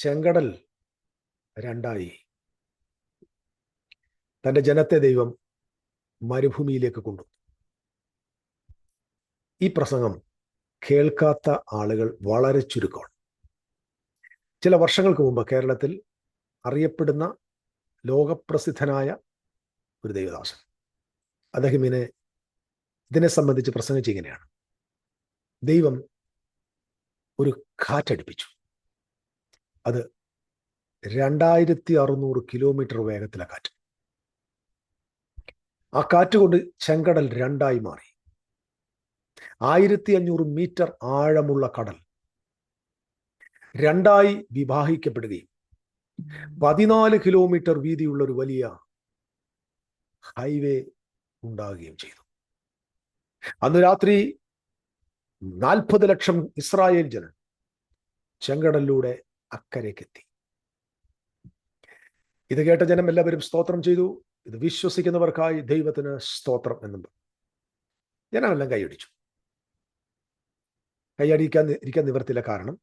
ചെങ്കടൽ രണ്ടായി. തന്റെ ജനത്തെ ദൈവം മരുഭൂമിയിലേക്ക് കൊണ്ടു. ഈ പ്രസംഗം കേൾക്കാത്ത ആളുകൾ വളരെ ചുരുക്കമാണ്. ചില വർഷങ്ങൾക്ക് മുമ്പ് കേരളത്തിൽ അറിയപ്പെടുന്ന ലോകപ്രസിദ്ധനായ ഒരു ദൈവദാസൻ, അദ്ദേഹം ഇതിനെ സംബന്ധിച്ച് പ്രസംഗിച്ച് ഇങ്ങനെയാണ്: ദൈവം ഒരു കാറ്റടിപ്പിച്ചു. അത് 2600 കിലോമീറ്റർ വേഗത്തിലെ കാറ്റ്. ആ കാറ്റ് കൊണ്ട് ചെങ്കടൽ രണ്ടായി മാറി. 1500 മീറ്റർ ആഴമുള്ള കടൽ രണ്ടായി വിഭാഗിക്കപ്പെടുകയും 14 കിലോമീറ്റർ വീതിയുള്ള ഒരു വലിയ ഹൈവേ ഉണ്ടാകുകയും ചെയ്തു. അന്ന് രാത്രി 40 ലക്ഷം ഇസ്രായേൽ ജനം ചെങ്കടലിലൂടെ അക്കരയ്ക്കെത്തി. ഇത് കേട്ട ജനം എല്ലാവരും സ്തോത്രം ചെയ്തു. ഇത് വിശ്വസിക്കുന്നവർക്കായി ദൈവത്തിന് സ്തോത്രം എന്നും ജനമെല്ലാം കൈയടിച്ചു. ഇരിക്കാൻ നിവർത്തില്ല. കാരണം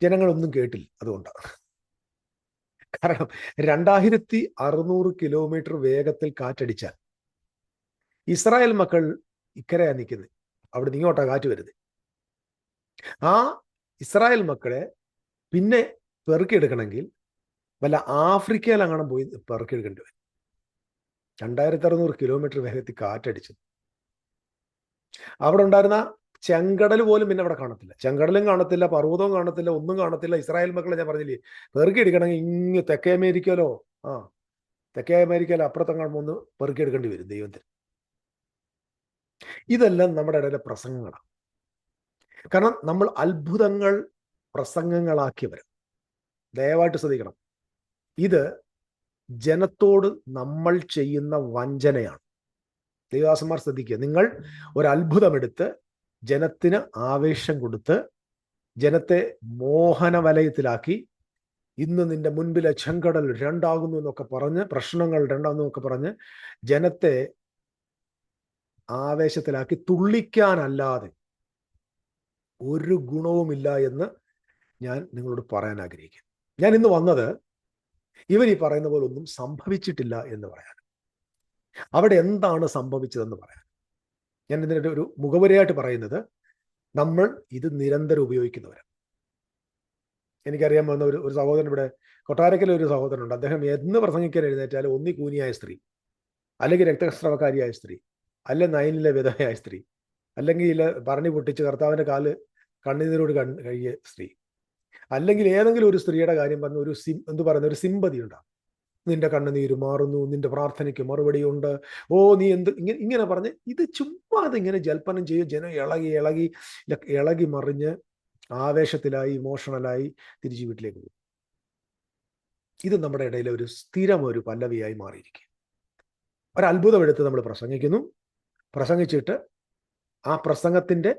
ജനങ്ങളൊന്നും കേട്ടില്ല. അതുകൊണ്ടാണ്. കാരണം 2600 കിലോമീറ്റർ വേഗത്തിൽ കാറ്റടിച്ചാൽ ഇസ്രായേൽ മക്കൾ ഇക്കരയാ നിൽക്കുന്നത്, അവിടെ ഇങ്ങോട്ടാ കാറ്റ് വരുന്നത്. ആ ഇസ്രായേൽ മക്കളെ പിന്നെ പെറുക്കിയെടുക്കണമെങ്കിൽ വല്ല ആഫ്രിക്കയിലങ്ങനെ പോയി പെറുക്കിയെടുക്കേണ്ടി വരും. 2600 കിലോമീറ്റർ വേഗത്തിൽ കാറ്റടിച്ചത്. അവിടെ ഉണ്ടായിരുന്ന ചെങ്കടൽ പോലും പിന്നെ അവിടെ കാണത്തില്ല. ചെങ്കടലും കാണത്തില്ല, പർവ്വതവും കാണത്തില്ല, ഒന്നും കാണത്തില്ല. ഇസ്രായേൽ മക്കളെ ഞാൻ പറഞ്ഞില്ലേ, പെറുക്കിയെടുക്കണമെങ്കിൽ ഇങ്ങ് തെക്കേ അമേരിക്കയിലോ തെക്കേ അമേരിക്കയിലോ അപ്പുറത്തെങ്ങാനും ഒന്ന് പെറുക്കിയെടുക്കേണ്ടി വരും ദൈവത്തിന്. ഇതെല്ലാം നമ്മുടെ ഇടയിലെ പ്രസംഗങ്ങളാണ്. കാരണം നമ്മൾ അത്ഭുതങ്ങൾ പ്രസംഗങ്ങളാക്കിയവർ. ദയവായിട്ട് ശ്രദ്ധിക്കണം, ഇത് ജനത്തോട് നമ്മൾ ചെയ്യുന്ന വഞ്ചനയാണ്. ദൈവദാസന്മാർ ശ്രദ്ധിക്കുക. നിങ്ങൾ ഒരു അത്ഭുതമെടുത്ത് ജനത്തിന് ആവേശം കൊടുത്ത് ജനത്തെ മോഹന വലയത്തിലാക്കി ഇന്ന് നിന്റെ മുൻപിലെ ചെങ്കടൽ രണ്ടാകുന്നു എന്നൊക്കെ പറഞ്ഞ്, പ്രശ്നങ്ങൾ രണ്ടാകുന്നു എന്നൊക്കെ പറഞ്ഞ് ജനത്തെ ആവേശത്തിലാക്കി തുള്ളിക്കാനല്ലാതെ ഒരു ഗുണവുമില്ല എന്ന് ഞാൻ നിങ്ങളോട് പറയാൻ ആഗ്രഹിക്കുന്നു. ഞാൻ ഇന്ന് വന്നത് ഇവർ ഈ പറയുന്ന പോലെ ഒന്നും സംഭവിച്ചിട്ടില്ല എന്ന് പറയാൻ, അവിടെ എന്താണ് സംഭവിച്ചതെന്ന് പറയാൻ. ഞാൻ ഇതിൻ്റെ ഒരു മുഖവുരയായിട്ട് പറയുന്നത്, നമ്മൾ ഇത് നിരന്തരം ഉപയോഗിക്കുന്നവരാണ്. എനിക്കറിയാൻ വന്ന ഒരു സഹോദരൻ, ഇവിടെ കൊട്ടാരക്കലെ ഒരു സഹോദരനുണ്ട്. അദ്ദേഹം എന്ന് പ്രസംഗിക്കാൻ എഴുന്നേറ്റാൽ ഒന്നി കൂനിയായ സ്ത്രീ, അല്ലെങ്കിൽ രക്തസ്രവക്കാരിയായ സ്ത്രീ, അല്ലെ നയനിലെ വിധവയായ സ്ത്രീ, അല്ലെങ്കിൽ ഭരണി പൊട്ടിച്ച് കർത്താവിൻ്റെ കാല് കണ്ണുനീരോട് കഴിയ സ്ത്രീ, അല്ലെങ്കിൽ ഏതെങ്കിലും ഒരു സ്ത്രീയുടെ കാര്യം പറഞ്ഞ ഒരു സിമ്പതി ഉണ്ടാകും. നിന്റെ കണ്ണുനീര് മാറുന്നു, നിന്റെ പ്രാർത്ഥനയ്ക്ക് മറുപടിയുണ്ട്, നീ ഇങ്ങനെ പറഞ്ഞ് ഇത് ചുമ്മാ അതിങ്ങനെ ജൽപ്പനം ചെയ്യും. ജനം ഇളകി മറിഞ്ഞ് ആവേശത്തിലായി, ഇമോഷണലായി തിരിച്ച് വീട്ടിലേക്ക് പോകും. ഇത് നമ്മുടെ ഇടയിലെ ഒരു സ്ഥിരം ഒരു പല്ലവിയായി മാറിയിരിക്കും. ഒരത്ഭുതം എടുത്ത് നമ്മൾ പ്രസംഗിച്ചിട്ട് ആ പ്രസംഗത്തിന്റെ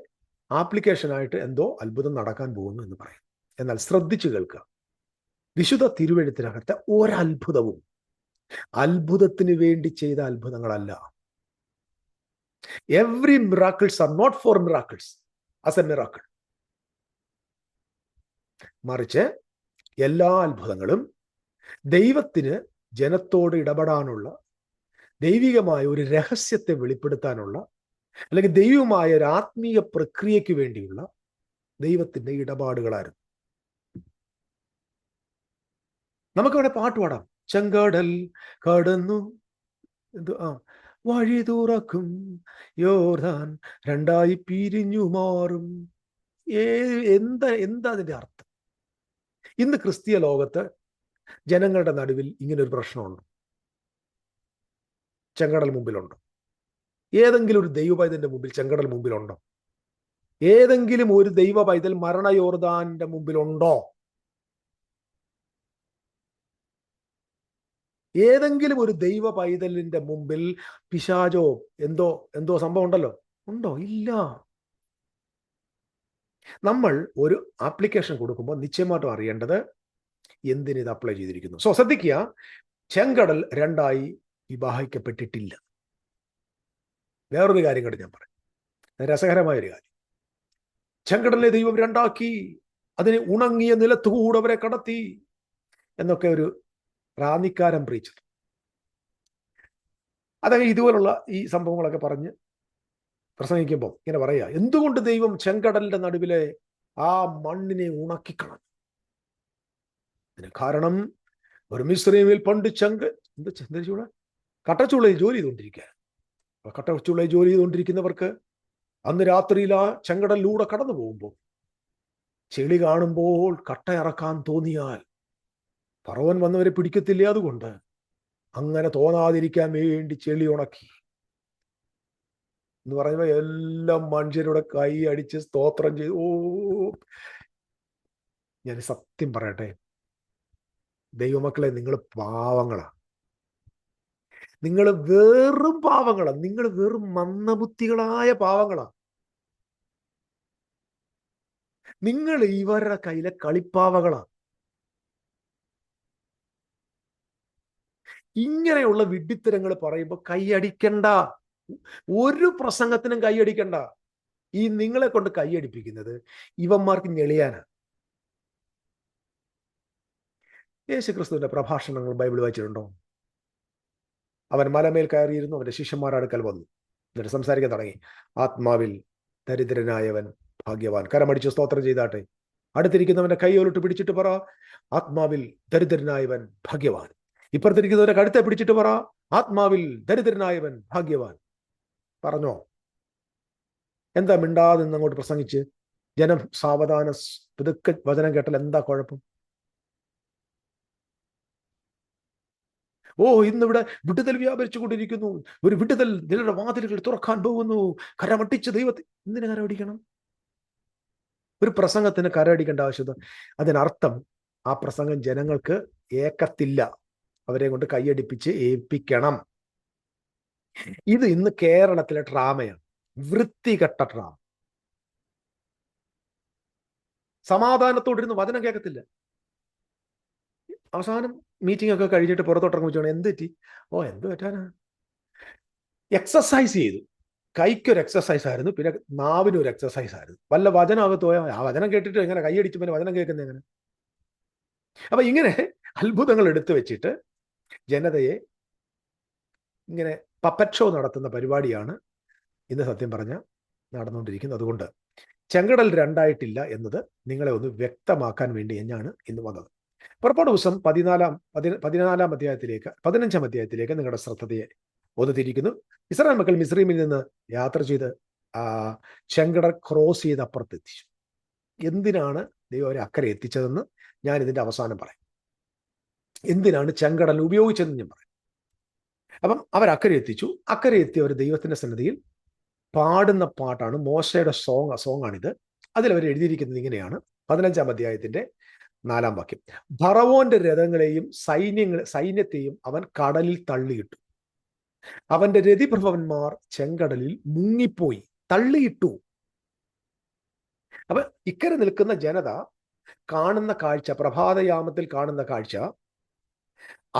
ആപ്ലിക്കേഷനായിട്ട് എന്തോ അത്ഭുതം നടക്കാൻ പോകുന്നു എന്ന് പറയും. എന്നാൽ ശ്രദ്ധിച്ചു കേൾക്കുക, വിശുദ്ധ തിരുവെഴുത്തിനകത്തെ ഒരത്ഭുതവും അത്ഭുതത്തിന് വേണ്ടി ചെയ്ത അത്ഭുതങ്ങളല്ല. Every miracles are not for miracles as a miracle. മറിച്ച് എല്ലാ അത്ഭുതങ്ങളും ദൈവത്തിന് ജനത്തോട് ഇടപെടാനുള്ള, ദൈവികമായ ഒരു രഹസ്യത്തെ വെളിപ്പെടുത്താനുള്ള, അല്ലെങ്കിൽ ദൈവമായ ഒരു ആത്മീയ പ്രക്രിയയ്ക്ക് വേണ്ടിയുള്ള ദൈവത്തിന്റെ ഇടപാടുകളായിരുന്നു. നമുക്കവിടെ പാട്ട് പാടാം. ചെങ്കടൽ കടന്നു വഴി തുറക്കും, യോർദാൻ രണ്ടായി പിരിഞ്ഞു മാറും. എന്താ അതിന്റെ അർത്ഥം? ഇന്ന് ക്രിസ്തീയ ലോകത്ത് ജനങ്ങളുടെ നടുവിൽ ഇങ്ങനൊരു പ്രശ്നമുണ്ട്. ചെങ്കടൽ മുമ്പിലുണ്ടോ? ഏതെങ്കിലും ഒരു ദൈവ പൈതലിന്റെ മുമ്പിൽ ചെങ്കടൽ മുമ്പിലുണ്ടോ? ഏതെങ്കിലും ഒരു ദൈവ പൈതൽ മരണ യോർദാന്റെ മുമ്പിലുണ്ടോ? ഏതെങ്കിലും ഒരു ദൈവ പൈതലിന്റെ മുമ്പിൽ പിശാചോ എന്തോ സംഭവം ഉണ്ടോ? ഇല്ല. നമ്മൾ ഒരു ആപ്ലിക്കേഷൻ കൊടുക്കുമ്പോൾ നിശ്ചയമായിട്ടും അറിയേണ്ടത് എന്തിനിത് അപ്ലൈ ചെയ്തിരിക്കുന്നു. ശ്രദ്ധിക്കുക, ചെങ്കടൽ രണ്ടായി വിഭാഗിക്കപ്പെട്ടിട്ടില്ല. വേറൊരു കാര്യം കൂടി ഞാൻ പറയാം, രസകരമായൊരു കാര്യം. ചെങ്കടലിനെ ദൈവം രണ്ടാക്കി. അതിനെ ഉണങ്ങിയ നിലത്തുകൂടെ അവരെ കടത്തി എന്നൊക്കെ ഒരു റാന്നിക്കാരൻ പ്രീച്ചർ. അതൊക്കെ ഇതുപോലുള്ള ഈ സംഭവങ്ങളൊക്കെ പറഞ്ഞ് പ്രസംഗിക്കുമ്പോൾ ഇങ്ങനെ പറയാ, എന്തുകൊണ്ട് ദൈവം ചെങ്കടലിന്റെ നടുവിലെ ആ മണ്ണിനെ ഉണക്കിക്കളഞ്ഞു? അതിന് കാരണം ഒരു മിസ്രൈമിൽ പണ്ട് കട്ടച്ചുളയിൽ ജോലി ചെയ്തുകൊണ്ടിരിക്കുക. കട്ടച്ചുളയിൽ ജോലി ചെയ്തുകൊണ്ടിരിക്കുന്നവർക്ക് അന്ന് രാത്രിയിൽ ആ ചെങ്കടലിലൂടെ കടന്നു പോകുമ്പോൾ ചെളി കാണുമ്പോൾ കട്ട ഇറക്കാൻ തോന്നിയാൽ ഫറവോൻ വന്നവരെ പിടിക്കത്തില്ലേ? അതുകൊണ്ട് അങ്ങനെ തോന്നാതിരിക്കാൻ വേണ്ടി ചെളി ഉണക്കി എന്ന് പറയുമ്പോൾ എല്ലാം മനുഷ്യരുടെ കൈ അടിച്ച് സ്തോത്രം ചെയ്തു. ഞാൻ സത്യം പറയട്ടെ, ദൈവമക്കളെ, നിങ്ങൾ പാവങ്ങളാ, നിങ്ങൾ വെറും പാവങ്ങളാ, നിങ്ങൾ വെറും മന്ദബുദ്ധികളായ പാവങ്ങളാ. നിങ്ങൾ ഇവരുടെ കയ്യിലെ കളിപ്പാവകളാ. ഇങ്ങനെയുള്ള വിഡ്ഢിത്തരങ്ങൾ പറയുമ്പോൾ കൈയടിക്കണ്ട, ഒരു പ്രസംഗത്തിനും കൈയടിക്കണ്ട. ഈ നിങ്ങളെ കൊണ്ട് കൈയടിപ്പിക്കുന്നത് ഇവന്മാർക്ക് ഞെളിയാനാ. യേശുക്രിസ്തുവിന്റെ പ്രഭാഷണങ്ങൾ ബൈബിൾ വായിച്ചിട്ടുണ്ടോ? അവൻ മലമേൽ കയറിയിരുന്നു, അവന്റെ ശിഷ്യന്മാരുടെ അടുക്കൽ വന്നു, എന്നിട്ട് സംസാരിക്കാൻ തുടങ്ങി. ആത്മാവിൽ ദരിദ്രനായവൻ ഭാഗ്യവാൻ. കരമടിച്ച് സ്തോത്രം ചെയ്താട്ടെ. അടുത്തിരിക്കുന്നവന്റെ കൈയോലിട്ട് പിടിച്ചിട്ട് പറ, ആത്മാവിൽ ദരിദ്രനായവൻ ഭാഗ്യവാൻ. ഇപ്പുറത്തിരിക്കുന്നവന്റെ കഴുത്തെ പിടിച്ചിട്ട് പറ, ആത്മാവിൽ ദരിദ്രനായവൻ ഭാഗ്യവാൻ. പറഞ്ഞോ? എന്താ മിണ്ടാതെ നിന്ന് അങ്ങോട്ട് പ്രസംഗിച്ച് ജനം സാവധാന പുതുക്കെ വചനം കേട്ടാൽ എന്താ കുഴപ്പം? ഇന്നിവിടെ വിടുതൽ വ്യാപരിച്ചു കൊണ്ടിരിക്കുന്നു, ഒരു വിടുതൽ നിങ്ങളുടെ വാതിലുകൾ തുറക്കാൻ പോകുന്നു, കരമട്ടിച്ച് ദൈവത്തെ. എന്തിനു കരമടിക്കണം? ഒരു പ്രസംഗത്തിന് കരമടിക്കേണ്ട ആവശ്യത? അതിനർത്ഥം ആ പ്രസംഗം ജനങ്ങൾക്ക് ഏക്കത്തില്ല, അവരെ കൊണ്ട് കൈയടിപ്പിച്ച് ഏൽപ്പിക്കണം. ഇത് ഇന്ന് കേരളത്തിലെ ഡ്രാമയാണ്, വൃത്തികെട്ട ഡ്രാമ. സമാധാനത്തോടിരുന്ന് വചനം കേൾക്കത്തില്ല. അവസാനം മീറ്റിംഗ് ഒക്കെ കഴിഞ്ഞിട്ട് പുറത്തോട്ടിറങ്ങി വെച്ചോണം, എന്ത് പറ്റി? എന്ത് പറ്റാനാ? എക്സസൈസ് ചെയ്തു. കൈക്കൊരു എക്സസൈസ് ആയിരുന്നു, പിന്നെ നാവിനും ഒരു എക്സസൈസ് ആയിരുന്നു. വല്ല വചനമകത്ത് പോയാൽ ആ വചനം കേട്ടിട്ട് എങ്ങനെ കൈയടിച്ച് പിന്നെ വചനം കേൾക്കുന്നത് എങ്ങനെ? അപ്പൊ ഇങ്ങനെ അത്ഭുതങ്ങൾ എടുത്തു വെച്ചിട്ട് ജനതയെ ഇങ്ങനെ പപ്പറ്റ് ഷോ നടത്തുന്ന പരിപാടിയാണ് ഇന്ന് സത്യം പറഞ്ഞ നടന്നുകൊണ്ടിരിക്കുന്നത്. അതുകൊണ്ട് ചെങ്കടൽ രണ്ടായിട്ടില്ല എന്നത് നിങ്ങളെ ഒന്ന് വ്യക്തമാക്കാൻ വേണ്ടി തന്നെയാണ് ഇന്ന് വന്നത്. പുറപ്പാട് ദിവസം 15 അധ്യായത്തിലേക്ക് നിങ്ങളുടെ ശ്രദ്ധയെ ഒതുത്തിരിക്കുന്നു. ഇസ്രായേൽ മക്കൾ മിസ്രൈമിൽ നിന്ന് യാത്ര ചെയ്ത് ചെങ്കടൽ ക്രോസ് ചെയ്ത് അപ്പുറത്തെത്തിച്ചു. എന്തിനാണ് ദൈവം അവരെ അക്കരെ എത്തിച്ചതെന്ന് ഞാൻ ഇതിന്റെ അവസാനം പറയും. എന്തിനാണ് ചെങ്കടൽ ഉപയോഗിച്ചതെന്ന് ഞാൻ പറയും. അപ്പം അവരക്കരെ എത്തിച്ചു. അക്കരെ എത്തിയ ഒരു ദൈവത്തിന്റെ സന്നിധിയിൽ പാടുന്ന പാട്ടാണ്, മോശയുടെ സോങ് ആണിത്. അതിലവർ എഴുതിയിരിക്കുന്നത് ഇങ്ങനെയാണ്, 15 അധ്യായത്തിന്റെ 4 വാക്യം. ഫറവോന്റെ രഥങ്ങളെയും സൈന്യത്തെയും അവൻ കടലിൽ തള്ളിയിട്ടു, അവന്റെ രതിപ്രഭവന്മാർ ചെങ്കടലിൽ മുങ്ങിപ്പോയി, തള്ളിയിട്ടു. അപ്പൊ ഇക്കരെ നിൽക്കുന്ന ജനത കാണുന്ന കാഴ്ച, പ്രഭാതയാമത്തിൽ കാണുന്ന കാഴ്ച,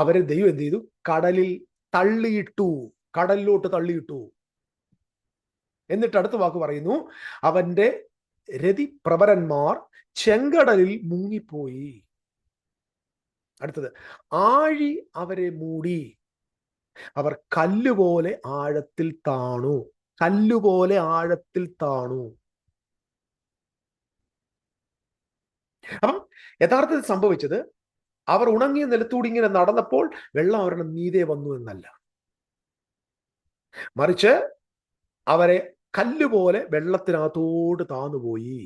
അവരെ ദൈവം എന്ത് ചെയ്തു? കടലിൽ തള്ളിയിട്ടു, കടലിലോട്ട് തള്ളിയിട്ടു. എന്നിട്ട് അടുത്ത വാക്ക് പറയുന്നു, അവന്റെ രതിപ്രവരന്മാർ ചെങ്കടലിൽ മുങ്ങിപ്പോയി. അടുത്തത്, ആഴി അവരെ മൂടി, അവർ കല്ലുപോലെ ആഴത്തിൽ താണു, കല്ലുപോലെ ആഴത്തിൽ താണു. അപ്പം യഥാർത്ഥത്തിൽ സംഭവിച്ചത്, അവർ ഉണങ്ങിയ നിലത്തൂടി ഇങ്ങനെ നടന്നപ്പോൾ വെള്ളം അവരുടെ മീതെ വന്നു എന്നല്ല, മറിച്ച് അവരെ കല്ലുപോലെ വെള്ളത്തിനകത്തോട്ട് താന്നുപോയി.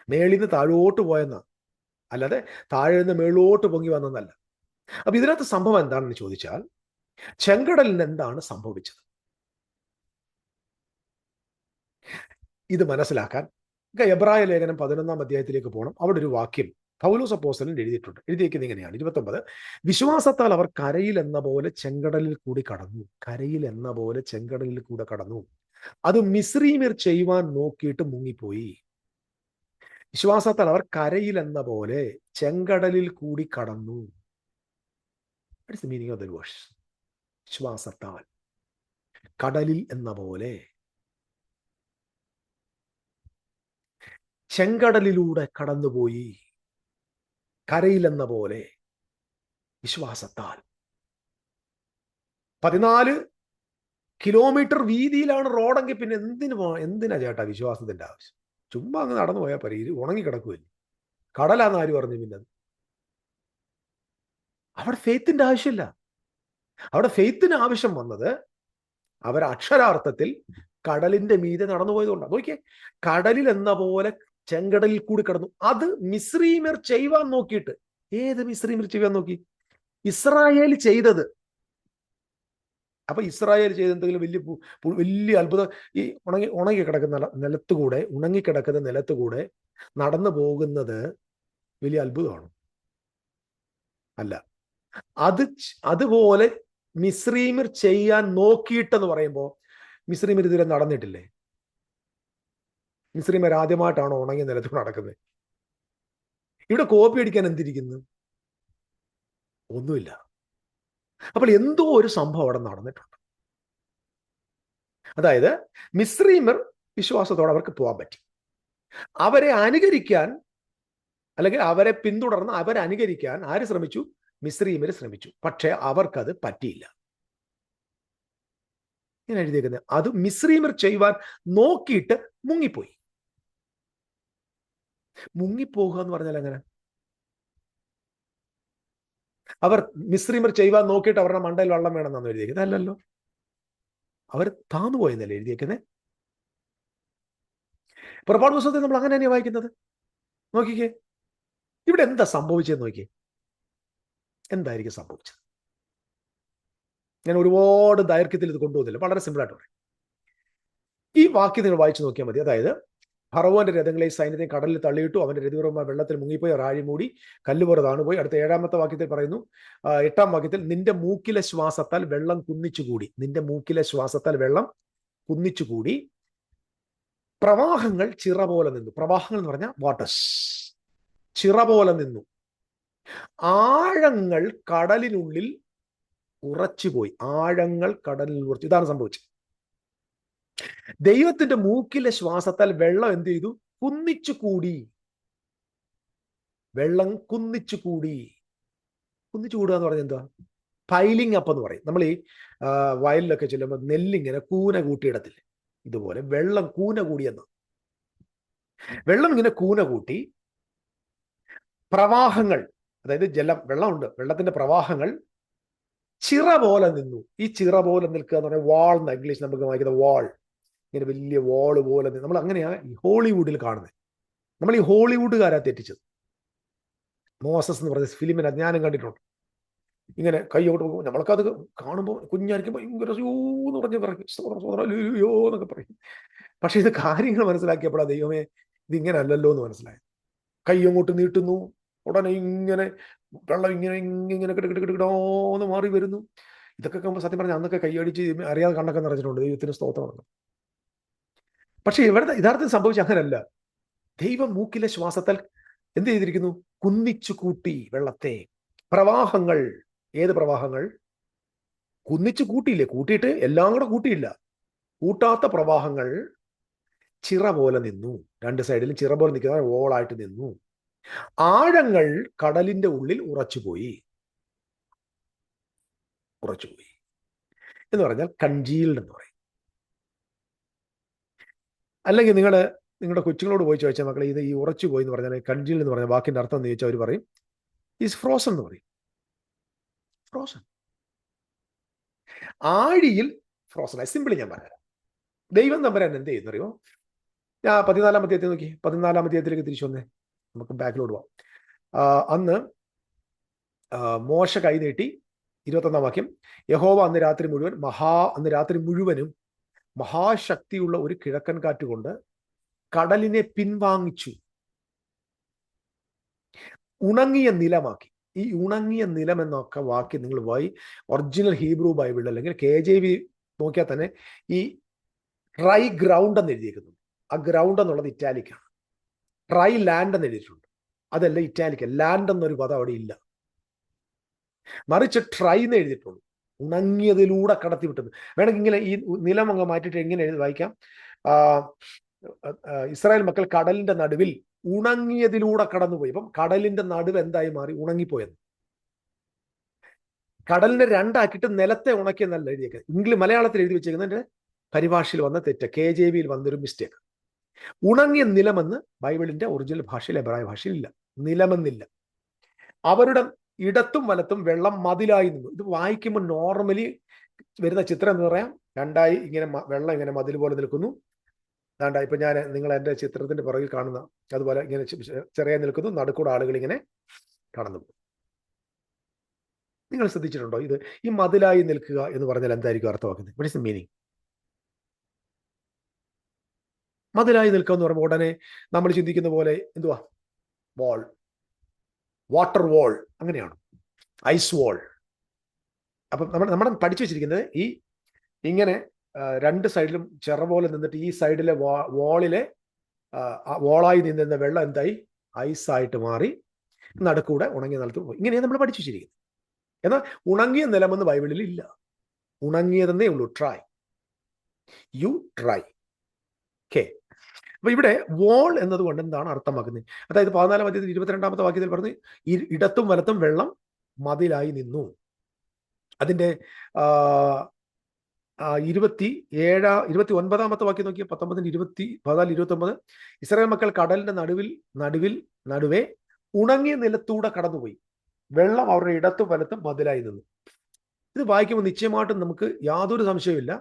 മേളിന്ന് താഴോട്ട് പോയെന്ന, അല്ലാതെ താഴെ നിന്ന് മേളോട്ട് പൊങ്ങി വന്നെന്നല്ല. അപ്പൊ ഇതിനകത്ത് സംഭവം എന്താണെന്ന് ചോദിച്ചാൽ, ചെങ്കടലിന് എന്താണ് സംഭവിച്ചത്? ഇത് മനസ്സിലാക്കാൻ എബ്രായ ലേഖനം 11 അധ്യായത്തിലേക്ക് പോകണം. അവിടെ ഒരു വാക്യം പൗലോസ് അപ്പോസ്തലൻ എഴുതിയിട്ടുണ്ട്. എഴുതിയിരിക്കുന്നത് ഇങ്ങനെയാണ്, 29. വിശ്വാസത്താൽ അവർ കരയിൽ എന്ന പോലെ ചെങ്കടലിൽ കൂടി കടന്നു, കരയിൽ എന്ന പോലെ ചെങ്കടലിൽ കൂടെ കടന്നു, അത് മിസ്രയീമ്യർ ചെയ്യുവാൻ നോക്കിയിട്ട് മുങ്ങിപ്പോയി. വിശ്വാസത്താൽ അവർ കരയിൽ എന്ന പോലെ ചെങ്കടലിൽ കൂടി കടന്നു. What is the meaning of the verse? വിശ്വാസത്താൽ കടലിൽ എന്ന പോലെ. ചെങ്കടലിലൂടെ കടന്നുപോയി. കരയിലെന്ന പോലെ വിശ്വാസത്താൽ. 14 കിലോമീറ്റർ വീതിയിലാണ് റോഡെങ്കിൽ പിന്നെ എന്തിനാ ചേട്ടാ വിശ്വാസത്തിന്റെ ആവശ്യം? ചുമ്മാ അങ്ങ് നടന്നു പോയാൽ പോരെ, ഇത് ഉണങ്ങിക്കിടക്കുമല്ലേ. കടലാന്ന് ആര് പറഞ്ഞു? പിന്നെ അവിടെ ഫെയ്ത്തിന്റെ ആവശ്യമില്ല. അവിടെ ഫെയ്ത്തിന് ആവശ്യം വന്നത് അവർ അക്ഷരാർത്ഥത്തിൽ കടലിന്റെ മീതെ നടന്നു പോയതുകൊണ്ടാണ്. നോക്കിയേ, കടലിൽ എന്ന പോലെ ചെങ്കടലിൽ കൂടി കടന്നു. അത് മിസ്രീമർ ചെയ്യുവാൻ നോക്കിയിട്ട്. ഏത് മിസ്രീമർ ചെയ്യാൻ നോക്കി? ഇസ്രായേൽ ചെയ്തത്. അപ്പൊ ഇസ്രായേൽ ചെയ്ത എന്തെങ്കിലും വലിയ അത്ഭുതം? ഈ ഉണങ്ങി കിടക്കുന്ന നിലത്തുകൂടെ, ഉണങ്ങിക്കിടക്കുന്ന നിലത്തുകൂടെ നടന്നു പോകുന്നത് വലിയ അത്ഭുതമാണ്? അല്ല. അതുപോലെ മിസ്രീമർ ചെയ്യാൻ നോക്കിയിട്ടെന്ന് പറയുമ്പോൾ മിസ്രീമർ ഇതുവരെ നടന്നിട്ടില്ലേ? മിസ്രീമർ ആദ്യമായിട്ടാണോ ഉണങ്ങിയ നിലത്തൂടെ നടക്കുന്നത്? ഇവിടെ കോപ്പി അടിക്കാൻ എന്തിരിക്കുന്നു? ഒന്നുമില്ല. അപ്പോൾ എന്തോ ഒരു സംഭവം അവിടെ നടന്നിട്ടുണ്ട്. അതായത് മിസ്രീമർ വിശ്വാസത്തോടെ അവർക്ക് പോകാൻ പറ്റി. അവരെ അനുകരിക്കാൻ, അല്ലെങ്കിൽ അവരെ പിന്തുടർന്ന് അവരെ അനുകരിക്കാൻ ആര് ശ്രമിച്ചു? മിസ്രീമർ ശ്രമിച്ചു. പക്ഷെ അവർക്കത് പറ്റിയില്ല. ഞാൻ എഴുതിയേക്കുന്നത് അത് മിസ്രീമർ ചെയ്യുവാൻ നോക്കിയിട്ട് മുങ്ങിപ്പോയി. മുങ്ങിപ്പോകുക എന്ന് പറഞ്ഞാൽ എങ്ങനെ? അവർ മിസ്രീമർ ചെയ്യുവാൻ നോക്കിയിട്ട് അവരുടെ മണ്ടയിൽ വെള്ളം വേണമെന്നാണ് എഴുതിയേക്കുന്നത്? അല്ലല്ലോ, അവർ താന്നുപോയെന്നല്ലേ എഴുതിയേക്കുന്നത്. പുറപ്പാട് പുസ്തകത്തിൽ നമ്മൾ അങ്ങനെ തന്നെയാണ് വായിക്കുന്നത്. നോക്കിക്കേ, ഇവിടെ എന്താ സംഭവിച്ചതെന്ന് നോക്കിയേ. എന്തായിരിക്കും സംഭവിച്ചത്? ഞാൻ ഒരുപാട് ദൈർഘ്യത്തിൽ ഇത് കൊണ്ടുപോകുന്നില്ല, വളരെ സിമ്പിളായിട്ട് പറയും. ഈ വാക്യം നിങ്ങൾ വായിച്ചു നോക്കിയാൽ മതി. അതായത് ഫറവോന്റെ രഥങ്ങളെ സൈന്യത്തെ കടലിൽ തള്ളിയിട്ടു, അവന്റെ രഥപൂർവ്വമായ വെള്ളത്തിൽ മുങ്ങിപ്പോയി, റാഴി മൂടി, കല്ലുപോലെ താണുപോയി. അടുത്ത 7-ാമത്തെ വാക്യത്തിൽ പറയുന്നു, 8-ാം വാക്യത്തിൽ, നിന്റെ മൂക്കിലെ ശ്വാസത്താൽ വെള്ളം കുന്നിച്ചുകൂടി. നിന്റെ മൂക്കിലെ ശ്വാസത്താൽ വെള്ളം കുന്നിച്ചുകൂടി, പ്രവാഹങ്ങൾ ചിറ പോലെ നിന്നു. പ്രവാഹങ്ങൾ എന്ന് പറഞ്ഞാൽ വാട്ടേഴ്സ്. ചിറ പോലെ നിന്നു. ആഴങ്ങൾ കടലിനുള്ളിൽ ഉറച്ചുപോയി. ആഴങ്ങൾ കടലിൽ ഉറച്ചു. ഇതാണ് സംഭവിച്ചത്. ദൈവത്തിന്റെ മൂക്കിലെ ശ്വാസത്താൽ വെള്ളം എന്ത് ചെയ്തു? കുന്നിച്ചു കൂടി. വെള്ളം കുന്നിച്ചു കൂടി. കുന്നിച്ചു കൂടുക എന്ന് പറഞ്ഞാൽ എന്താ? പൈലിംഗ് അപ്പ് എന്ന് പറയും. നമ്മൾ ഈ വയലിലൊക്കെ ചെല്ലുമ്പോൾ നെല്ലിങ്ങനെ കൂന കൂട്ടിയിടത്തില്ലേ? ഇതുപോലെ വെള്ളം കൂന കൂടിയെന്ന്. വെള്ളം ഇങ്ങനെ കൂന കൂട്ടി, പ്രവാഹങ്ങൾ, അതായത് വെള്ളമുണ്ട്, വെള്ളത്തിന്റെ പ്രവാഹങ്ങൾ ചിറ പോലെ നിന്നു. ഈ ചിറ പോലെ നിൽക്കുക എന്ന് പറഞ്ഞാൽ വാൾ എന്ന ഇംഗ്ലീഷ് നമുക്ക് വായിക്കുന്ന വാൾ, ഇങ്ങനെ വലിയ വാള് പോലെ. നമ്മൾ അങ്ങനെയാ ഈ ഹോളിവുഡിൽ കാണുന്നത്. നമ്മൾ ഈ ഹോളിവുഡുകാരാ തെറ്റിച്ചത്. മോസസ് എന്ന് പറഞ്ഞ ഫിലിമിനകത്ത് ഞാനും കണ്ടിട്ടുണ്ട്. ഇങ്ങനെ കൈയോട്ട് പോകുമ്പോൾ നമ്മൾക്കത് കാണുമ്പോൾ കുഞ്ഞായിരിക്കും ഭയങ്കര എന്ന് പറഞ്ഞ് യോ എന്നൊക്കെ പറയും. പക്ഷെ ഇത് കാര്യങ്ങൾ മനസ്സിലാക്കിയപ്പോഴാ ദൈവമേ ഇതിങ്ങനെ അല്ലല്ലോ എന്ന് മനസ്സിലായത്. കൈ അങ്ങോട്ട് നീട്ടുന്നു, ഉടനെ ഇങ്ങനെ വെള്ളം ഇങ്ങനെ കിടക്കിടോന്ന് മാറി വരുന്നു. ഇതൊക്കെ കാണുമ്പോൾ സത്യം പറഞ്ഞാൽ അന്നൊക്കെ കൈയടിച്ച് അറിയാതെ കണ്ണൊക്കെ നിറച്ചിട്ടുണ്ട്. ദൈവത്തിന് സ്തോത്രമാണ്. പക്ഷെ ഇവിടെ യഥാർത്ഥത്തിൽ സംഭവിച്ച അങ്ങനല്ല. ദൈവം മൂക്കിലെ ശ്വാസത്താൽ എന്ത് ചെയ്തിരിക്കുന്നു? കുന്നിച്ചു കൂട്ടി വെള്ളത്തെ. പ്രവാഹങ്ങൾ, ഏത് പ്രവാഹങ്ങൾ? കുന്നിച്ചു കൂട്ടിയില്ലേ? കൂട്ടിയിട്ട് എല്ലാം കൂടെ കൂട്ടിയില്ല. കൂട്ടാത്ത പ്രവാഹങ്ങൾ ചിറ പോലെ നിന്നു. രണ്ട് സൈഡിലും ചിറ പോലെ നിൽക്കുന്ന ഓളായിട്ട് നിന്നു. ആഴങ്ങൾ കടലിന്റെ ഉള്ളിൽ ഉറച്ചുപോയി എന്ന് പറഞ്ഞാൽ കൺജീൽഡ് എന്ന് പറയും. അല്ലെങ്കിൽ നിങ്ങളുടെ കൊച്ചുങ്ങളോട് പോയി ചോദിച്ചാൽ മക്കളെ ഇത് ഈ ഉറച്ചുപോയി എന്ന് പറഞ്ഞാൽ കൺജീൽഡ് എന്ന് പറഞ്ഞാൽ വാക്കിന്റെ അർത്ഥം എന്ന് ചോദിച്ചാൽ അവർ പറയും ഈസ് ഫ്രോസൺ എന്ന് പറയും. Frozen, ആഴിയിൽ frozen. സിമ്പിളി ഞാൻ പറയാം. ദൈവം തമ്പുരാൻ എന്ത് ചെയ്യുന്നറിയോ? ഞാൻ 14-ാം അധ്യായത്തിൽ നോക്കി. 14-ാം അധ്യായത്തിലേക്ക് തിരിച്ചു വന്നേ, നമുക്ക് ബാക്കിലോട്ട് പോവാം. അന്ന് മോശ കൈ നീട്ടി, 21-ാം വാക്യം, യഹോവ അന്ന് രാത്രി മുഴുവനും മഹാശക്തിയുള്ള ഒരു കിഴക്കൻ കാറ്റ് കൊണ്ട് കടലിനെ പിൻവാങ്ങിച്ചു, ഉണങ്ങിയ നിലമാക്കി. ഈ ഉണങ്ങിയ നിലം എന്നൊക്കെ വാക്യം നിങ്ങൾ ഒറിജിനൽ ഹീബ്രു ബൈബിൾ അല്ലെങ്കിൽ KJV നോക്കിയാൽ തന്നെ ഈ ഡ്രൈ ഗ്രൗണ്ട് എന്ന് എഴുതിയിരിക്കുന്നു. ആ ഗ്രൗണ്ട് എന്നുള്ളത് ഇറ്റാലിക്കാണ്. ഡ്രൈ ലാൻഡ് എന്ന് എഴുതിയിട്ടുണ്ട്. അതല്ല ഇറ്റാലിക്ക. ലാൻഡ് എന്നൊരു പദം അവിടെ ഇല്ല. മറിച്ച് ട്രൈ എന്ന് എഴുതിയിട്ടുള്ളൂ. ഉണങ്ങിയതിലൂടെ കടത്തി വിട്ടത്. വേണമെങ്കിൽ ഇങ്ങനെ ഈ നിലം അങ്ങ് മാറ്റിയിട്ട് എങ്ങനെ വായിക്കാം? ഇസ്രായേൽ മക്കൾ കടലിന്റെ നടുവിൽ ഉണങ്ങിയതിലൂടെ കടന്നുപോയി. അപ്പം കടലിന്റെ നടുവ് എന്തായി മാറി? ഉണങ്ങിപ്പോയെന്ന്. കടലിനെ രണ്ടാക്കിയിട്ട് നിലത്തെ ഉണക്കിയെന്നല്ല എഴുതിയേക്കുന്നത്. മലയാളത്തിൽ എഴുതി വെച്ചേക്കുന്നതിന്റെ പരിഭാഷയിൽ വന്ന തെറ്റ്, KJV വന്നൊരു മിസ്റ്റേക്ക്. ഉണങ്ങിയ നിലമെന്ന് ബൈബിളിന്റെ ഒറിജിനൽ ഭാഷയിൽ, എബ്രായ ഭാഷയിൽ ഇല്ല. നിലമെന്നില്ല. അവരുടെ ഇടത്തും വലത്തും വെള്ളം മതിലായി നിന്നു. ഇത് വായിക്കുമ്പോൾ നോർമലി വരുന്ന ചിത്രം എന്ന് പറയാം, രണ്ടായി ഇങ്ങനെ വെള്ളം ഇങ്ങനെ മതിൽ പോലെ നിൽക്കുന്നു. അതാണ്ട ഇപ്പൊ ഞാൻ നിങ്ങൾ എൻ്റെ ചിത്രത്തിന്റെ പുറകിൽ കാണുന്ന അതുപോലെ ഇങ്ങനെ ചെറിയ നിൽക്കുന്നു, നടുക്കൂടെ ആളുകൾ ഇങ്ങനെ കടന്നു പോകും. നിങ്ങൾ ശ്രദ്ധിച്ചിട്ടുണ്ടോ? ഇത് ഈ മതിലായി നിൽക്കുക എന്ന് പറഞ്ഞാൽ എന്തായിരിക്കും അർത്ഥമാക്കുന്നത്? What is the meaning? മതിലായി നിൽക്കുക എന്ന് പറയുമ്പോൾ ഉടനെ നമ്മൾ ചിന്തിക്കുന്ന പോലെ എന്തുവാ? വാൾ, വാട്ടർ വാൾ, അങ്ങനെയാണ്, ഐസ് വാൾ. അപ്പം നമ്മൾ പഠിച്ചു വെച്ചിരിക്കുന്നത് ഈ ഇങ്ങനെ രണ്ട് സൈഡിലും ചിറ പോലെ നിന്നിട്ട് ഈ സൈഡിലെ വാളിലെ വാളായി നിന്നിരുന്ന വെള്ളം എന്തായി? ഐസായിട്ട് മാറി നടുക്കൂടെ ഉണങ്ങിയ നിലത്ത് പോയി. ഇങ്ങനെയാണ് നമ്മൾ പഠിച്ചു വെച്ചിരിക്കുന്നത്. എന്നാൽ ഉണങ്ങിയ നിലമെന്ന് ബൈബിളിൽ ഇല്ല. ഉണങ്ങിയതെന്നേ ഉള്ളൂ. Try, you try. ഓക്കെ. അപ്പൊ ഇവിടെ വോൾ എന്നതുകൊണ്ട് എന്താണ് അർത്ഥമാക്കുന്നത്? അതായത് 14-ാം അധ്യായത്തിൽ 22-ാമത്തെ വാക്യത്തിൽ പറഞ്ഞ് ഇടത്തും വലത്തും വെള്ളം മതിലായി നിന്നു. അതിന്റെ 29-ാമത്തെ വാക്യം നോക്കിയ 14-29 ഇസ്രായേൽ മക്കൾ കടലിന്റെ നടുവേ ഉണങ്ങിയ നിലത്തൂടെ കടന്നുപോയി, വെള്ളം അവരുടെ ഇടത്തും വലത്തും മതിലായി നിന്നു. ഇത് വായിക്കുമ്പോൾ നിശ്ചയമായിട്ടും നമുക്ക് യാതൊരു സംശയമില്ല,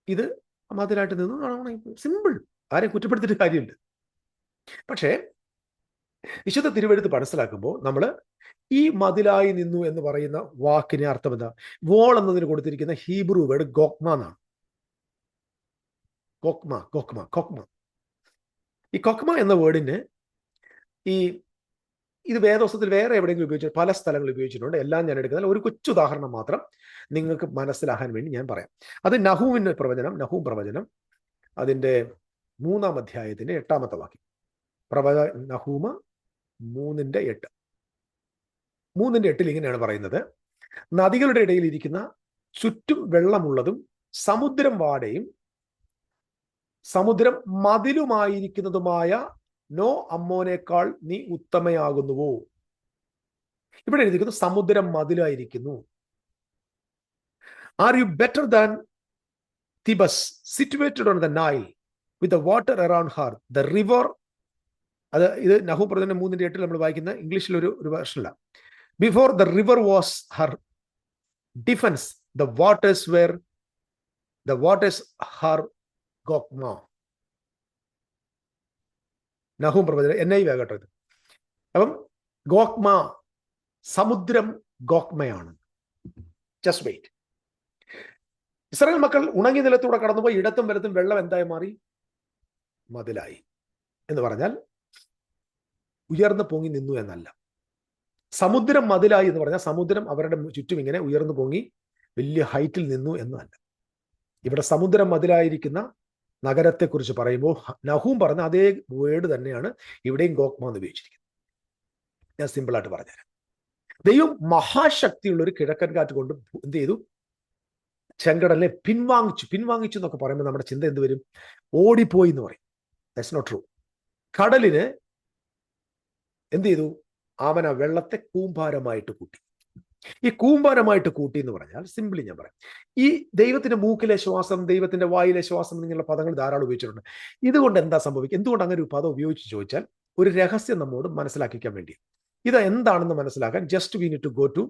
ഇത് മതിലായിട്ട് നിന്നു. സിമ്പിൾ, ആരെയും കുറ്റപ്പെടുത്തിയിട്ട് കാര്യമില്ല. പക്ഷേ വിശുദ്ധ തിരുവെഴുത്ത് മനസ്സിലാക്കുമ്പോൾ നമ്മൾ ഈ മതിലായി നിന്നു എന്ന് പറയുന്ന വാക്കിന് അർത്ഥം എന്താ? വോൾ എന്നതിന് കൊടുത്തിരിക്കുന്ന ഹീബ്രു വേർഡ് ഗോക്മ എന്നാണ്. കൊക്മ. ഈ കൊക്മ എന്ന വേർഡിന് ഇത് വേദോസ്തത്തിൽ വേറെ എവിടെയെങ്കിലും ഉപയോഗിച്ചു, പല സ്ഥലങ്ങളിൽ ഉപയോഗിച്ചിട്ടുണ്ട്. എല്ലാം ഞാൻ എടുക്കുന്നില്ല, ഒരു കൊച്ചു ഉദാഹരണം മാത്രം നിങ്ങൾക്ക് മനസ്സിലാക്കാൻ വേണ്ടി ഞാൻ പറയാം. അത് നഹൂം പ്രവചനം അതിന്റെ 3-ാം അധ്യായത്തിന്റെ 8-ാമത്തെ വാക്യം. നഹൂമ 3:8. 3:8 ഇങ്ങനെയാണ് പറയുന്നത്: നദികളുടെ ഇടയിൽ ഇരിക്കുന്ന ചുറ്റും വെള്ളമുള്ളതും സമുദ്രം വാടയും സമുദ്രം മതിലുമായിരിക്കുന്നതുമായ നോ അമ്മോനേക്കാൾ നീ ഉത്തമയാകുന്നുവോ? ഇവിടെ എഴുതിയിരിക്കുന്നു സമുദ്രം മതിലായിരിക്കുന്നു. Are you better than Thebes situated on the Nile with the water around her the river? ഇത് നഹൂം പ്രവചനം 3:8 നമ്മൾ വായിക്കുന്ന ഇംഗ്ലീഷിൽ ഒരു വേർഷനല്ല. Before the river was her defence the waters her ഗോക്മ. നഹൂം പ്രവചനം NIV ആകട്ടോ ഇത്. അപ്പം ഗോക്മ, സമുദ്രം ഗോക്മയാണ്. Just wait. ഇസ്രായേൽ മക്കൾ ഉണങ്ങിയ നിലത്തൂടെ കടന്നുപോയി ഇടത്തും വലത്തും വെള്ളം എന്തായി മാറി? മതിലായി. എന്ന് പറഞ്ഞാൽ ഉയർന്നു പൊങ്ങി നിന്നു എന്നല്ല. സമുദ്രം മതിലായി എന്ന് പറഞ്ഞാൽ സമുദ്രം അവരുടെ ചുറ്റും ഇങ്ങനെ ഉയർന്നു പൊങ്ങി വലിയ ഹൈറ്റിൽ നിന്നു എന്നല്ല. ഇവിടെ സമുദ്രം മതിലായിരിക്കുന്ന നഗരത്തെക്കുറിച്ച് പറയുമ്പോൾ നഹൂം പറഞ്ഞ അതേ വേർഡ് തന്നെയാണ് ഇവിടെയും ഗോക്മ എന്ന് ഉപയോഗിച്ചിരിക്കുന്നത്. ഞാൻ സിമ്പിളായിട്ട് പറഞ്ഞുതരാം. ദൈവം മഹാശക്തിയുള്ള ഒരു കിഴക്കൻ കാറ്റ് കൊണ്ട് എന്ത് ചെയ്തു? ചെങ്കടലിനെ പിൻവാങ്ങിച്ചു എന്നൊക്കെ പറയുമ്പോൾ നമ്മുടെ ചിന്ത എന്ത് വരും? ഓടിപ്പോയി എന്ന് പറയും. That's not true. കടലിന് എന്ത് ചെയ്തു? അവൻ ആ വെള്ളത്തെ കൂമ്പാരമായിട്ട് കൂട്ടി. ഈ കൂമ്പാരമായിട്ട് കൂട്ടി എന്ന് പറഞ്ഞാൽ സിമ്പിളി ഞാൻ പറയാം, ഈ ദൈവത്തിന്റെ മൂക്കിലെ ശ്വാസം, ദൈവത്തിന്റെ വായിലെ ശ്വാസം എന്നുള്ള പദങ്ങൾ ധാരാളം ഉപയോഗിച്ചിട്ടുണ്ട്. ഇതുകൊണ്ട് എന്താ സംഭവിക്കുക? എന്തുകൊണ്ട് അങ്ങനെ ഒരു പദം ഉപയോഗിച്ച് ചോദിച്ചാൽ ഒരു രഹസ്യം നമ്മോട് മനസ്സിലാക്കിക്കാൻ വേണ്ടി. ഇത് എന്താണെന്ന് മനസ്സിലാക്കാൻ just we need to go to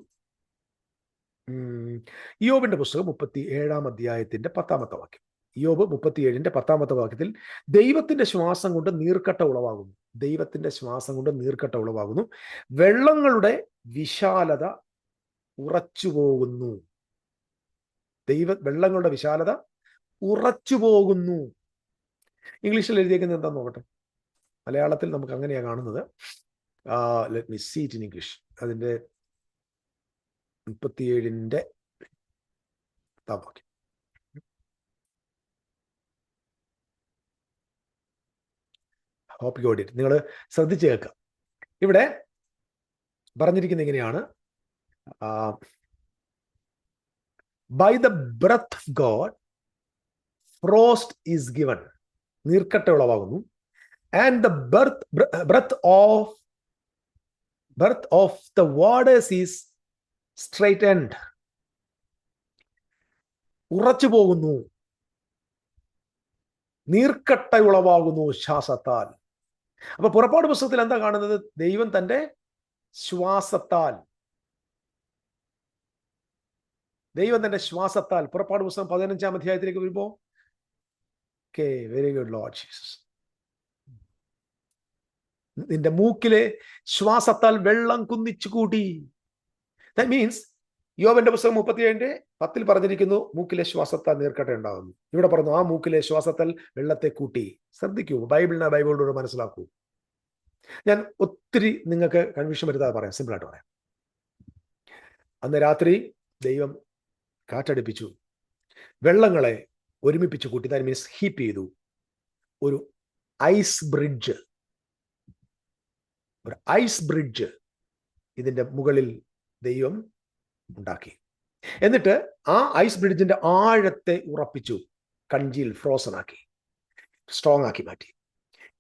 ഇയ്യോബിന്റെ പുസ്തകം 37-ാം അധ്യായത്തിന്റെ 10-ാമത്തെ വാക്യം. ഇയ്യോബ് 37-ന്റെ 10-ാമത്തെ വാക്യത്തിൽ ദൈവത്തിന്റെ ശ്വാസം കൊണ്ട് നീർക്കട്ട ഉളവാകുന്നു. ദൈവത്തിന്റെ ശ്വാസം കൊണ്ട് നീർക്കട്ട ഉളവാകുന്നു. വെള്ളങ്ങളുടെ വിശാലത ഉറച്ചുപോകുന്നു. വെള്ളങ്ങളുടെ വിശാലത ഉറച്ചുപോകുന്നു. ഇംഗ്ലീഷിൽ എഴുതിയേക്കുന്നത് എന്താന്ന് നോക്കട്ടെ. മലയാളത്തിൽ നമുക്ക് അങ്ങനെയാ കാണുന്നത്. Let me see it in English. അതിന്റെ 37-ന്റെ വാക്യം. Hope you got it. നിങ്ങൾ ശ്രദ്ധിച്ച് കേൾക്കുക. ഇവിടെ പറഞ്ഞിരിക്കുന്നത് എങ്ങനെയാണ്? By the breath of God frost is given. നീർക്കട്ട ഉളവാകുന്നു. And the birth of the waters is straightened. ഉറച്ചു പോകുന്നു. നീർക്കട്ട ഉളവാകുന്നു ശ്വാസത്താൽ. അപ്പൊ പുറപ്പാട് പുസ്തകത്തിൽ എന്താ കാണുന്നത്? ദൈവം തന്റെ ശ്വാസത്താൽ, പുറപ്പാട് പുസ്തകം 15-ാം അധ്യായത്തിലേക്ക് വരുമ്പോ, okay, very good Lord Jesus, നിന്റെ മൂക്കിലെ ശ്വാസത്താൽ വെള്ളം കുന്നിച്ചു കൂട്ടി. ദാറ്റ് മീൻസ് യോബിന്റെ പുസ്തകം 37:10 പറഞ്ഞിരിക്കുന്നു, മൂക്കിലെ ശ്വാസത്താൽ നീർക്കട്ട ഉണ്ടാകുന്നു. ഇവിടെ പറഞ്ഞു ആ മൂക്കിലെ ശ്വാസത്താൽ വെള്ളത്തെ കൂട്ടി. ശ്രദ്ധിക്കൂ, ബൈബിളിലൂടെ മനസ്സിലാക്കൂ. ഞാൻ ഒത്തിരി നിങ്ങൾക്ക് കൺഫ്യൂഷൻ വരുത്താതെ പറയാം, സിമ്പിളായിട്ട് പറയാം. അന്ന് രാത്രി ദൈവം കാറ്റടിപ്പിച്ചു, വെള്ളങ്ങളെ ഒരുമിപ്പിച്ചു കൂട്ടി. ദാറ്റ് മീൻസ് ഹീപ്പ് ചെയ്തു. ഒരു ഐസ് ബ്രിഡ്ജ് ഇതിന്റെ മുകളിൽ ദൈവം ഉണ്ടാക്കി. എന്നിട്ട് ആ ഐസ് ബ്രിഡ്ജിന്റെ ആഴത്തെ ഉറപ്പിച്ചു, കഞ്ചിയിൽ ഫ്രോസൺ ആക്കി, സ്ട്രോങ് ആക്കി മാറ്റി.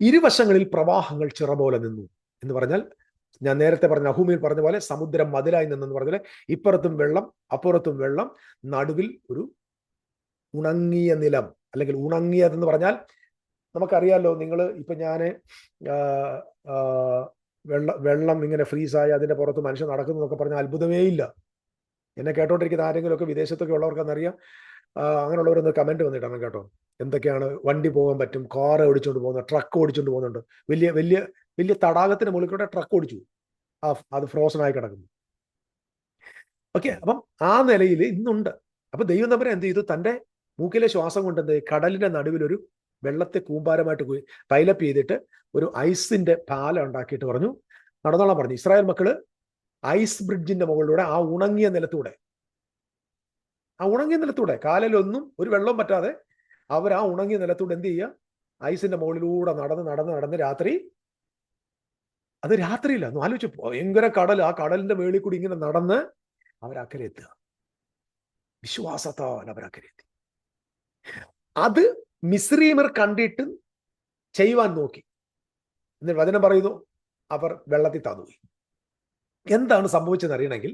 ഇരുവശങ്ങളിൽ പ്രവാഹങ്ങൾ ചിറ പോലെ നിന്നു എന്ന് പറഞ്ഞാൽ, ഞാൻ നേരത്തെ പറഞ്ഞ അഹൂമിയിൽ പറഞ്ഞ പോലെ സമുദ്രം മതിലായി നിന്നെന്ന് പറഞ്ഞാൽ, ഇപ്പുറത്തും വെള്ളം അപ്പുറത്തും വെള്ളം, നടുവിൽ ഒരു ഉണങ്ങിയ നിലം. അല്ലെങ്കിൽ ഉണങ്ങിയതെന്ന് പറഞ്ഞാൽ നമുക്കറിയാലോ, നിങ്ങൾ ഇപ്പൊ ഞാന് വെള്ളം ഇങ്ങനെ ഫ്രീസായി അതിന്റെ പുറത്ത് മനുഷ്യൻ നടക്കുന്നു എന്നൊക്കെ പറഞ്ഞാൽ അത്ഭുതമേ ഇല്ല. എന്നെ കേട്ടോണ്ടിരിക്കുന്ന ആരെങ്കിലുമൊക്കെ വിദേശത്തൊക്കെ ഉള്ളവർക്കെന്നറിയാം. അങ്ങനെയുള്ളവരൊന്ന് കമന്റ് വന്നിട്ടാണ് കേട്ടോ. എന്തൊക്കെയാണ് വണ്ടി പോകാൻ പറ്റും, കാർ ഓടിച്ചുകൊണ്ട് പോകുന്ന, ട്രക്ക് ഓടിച്ചുകൊണ്ട് പോകുന്നുണ്ട്. വലിയ വലിയ വലിയ തടാകത്തിന് മുകളിൽ കൂടെ ട്രക്ക് ഓടിച്ചു, അത് ഫ്രോസൺ ആയി കിടക്കുന്നു. ഓക്കെ, അപ്പം ആ നിലയിൽ ഇന്നുണ്ട്. അപ്പൊ ദൈവം തമ്പുരാൻ എന്ത് ചെയ്തു? തന്റെ മൂക്കിലെ ശ്വാസം കൊണ്ട് എന്ത്, കടലിന്റെ നടുവിൽ ഒരു വെള്ളത്തെ കൂമ്പാരമായിട്ട് പൈലപ്പ് ചെയ്തിട്ട് ഒരു ഐസിന്റെ പാലം ഉണ്ടാക്കിയിട്ട് പറഞ്ഞു നടന്നോളാൻ പറഞ്ഞു. ഇസ്രായേൽ മക്കള് ഐസ് ബ്രിഡ്ജിന്റെ മുകളിലൂടെ ആ ഉണങ്ങിയ നിലത്തൂടെ കാലിലൊന്നും ഒരു വെള്ളം പറ്റാതെ അവർ ആ ഉണങ്ങിയ നിലത്തൂടെ എന്ത് ചെയ്യുക? ഐസിന്റെ മുകളിലൂടെ നടന്ന് രാത്രിയില്ല, ഒന്ന് ആലോചിച്ചു, ഭയങ്കര കടൽ, ആ കടലിന്റെ മേളിൽ കൂടി ഇങ്ങനെ നടന്ന് അവരക്കരെ എത്തുക. വിശ്വാസത്താൽ അവരക്കരെ എത്തി. അത് മിസ്രീമർ കണ്ടിട്ട് ചെയ്യുവാൻ നോക്കി. എന്നിട്ട് വചനം പറയുന്നു, അവർ വെള്ളത്തിൽ താന്നുപോയി. എന്താണ് സംഭവിച്ചതെന്ന് അറിയണമെങ്കിൽ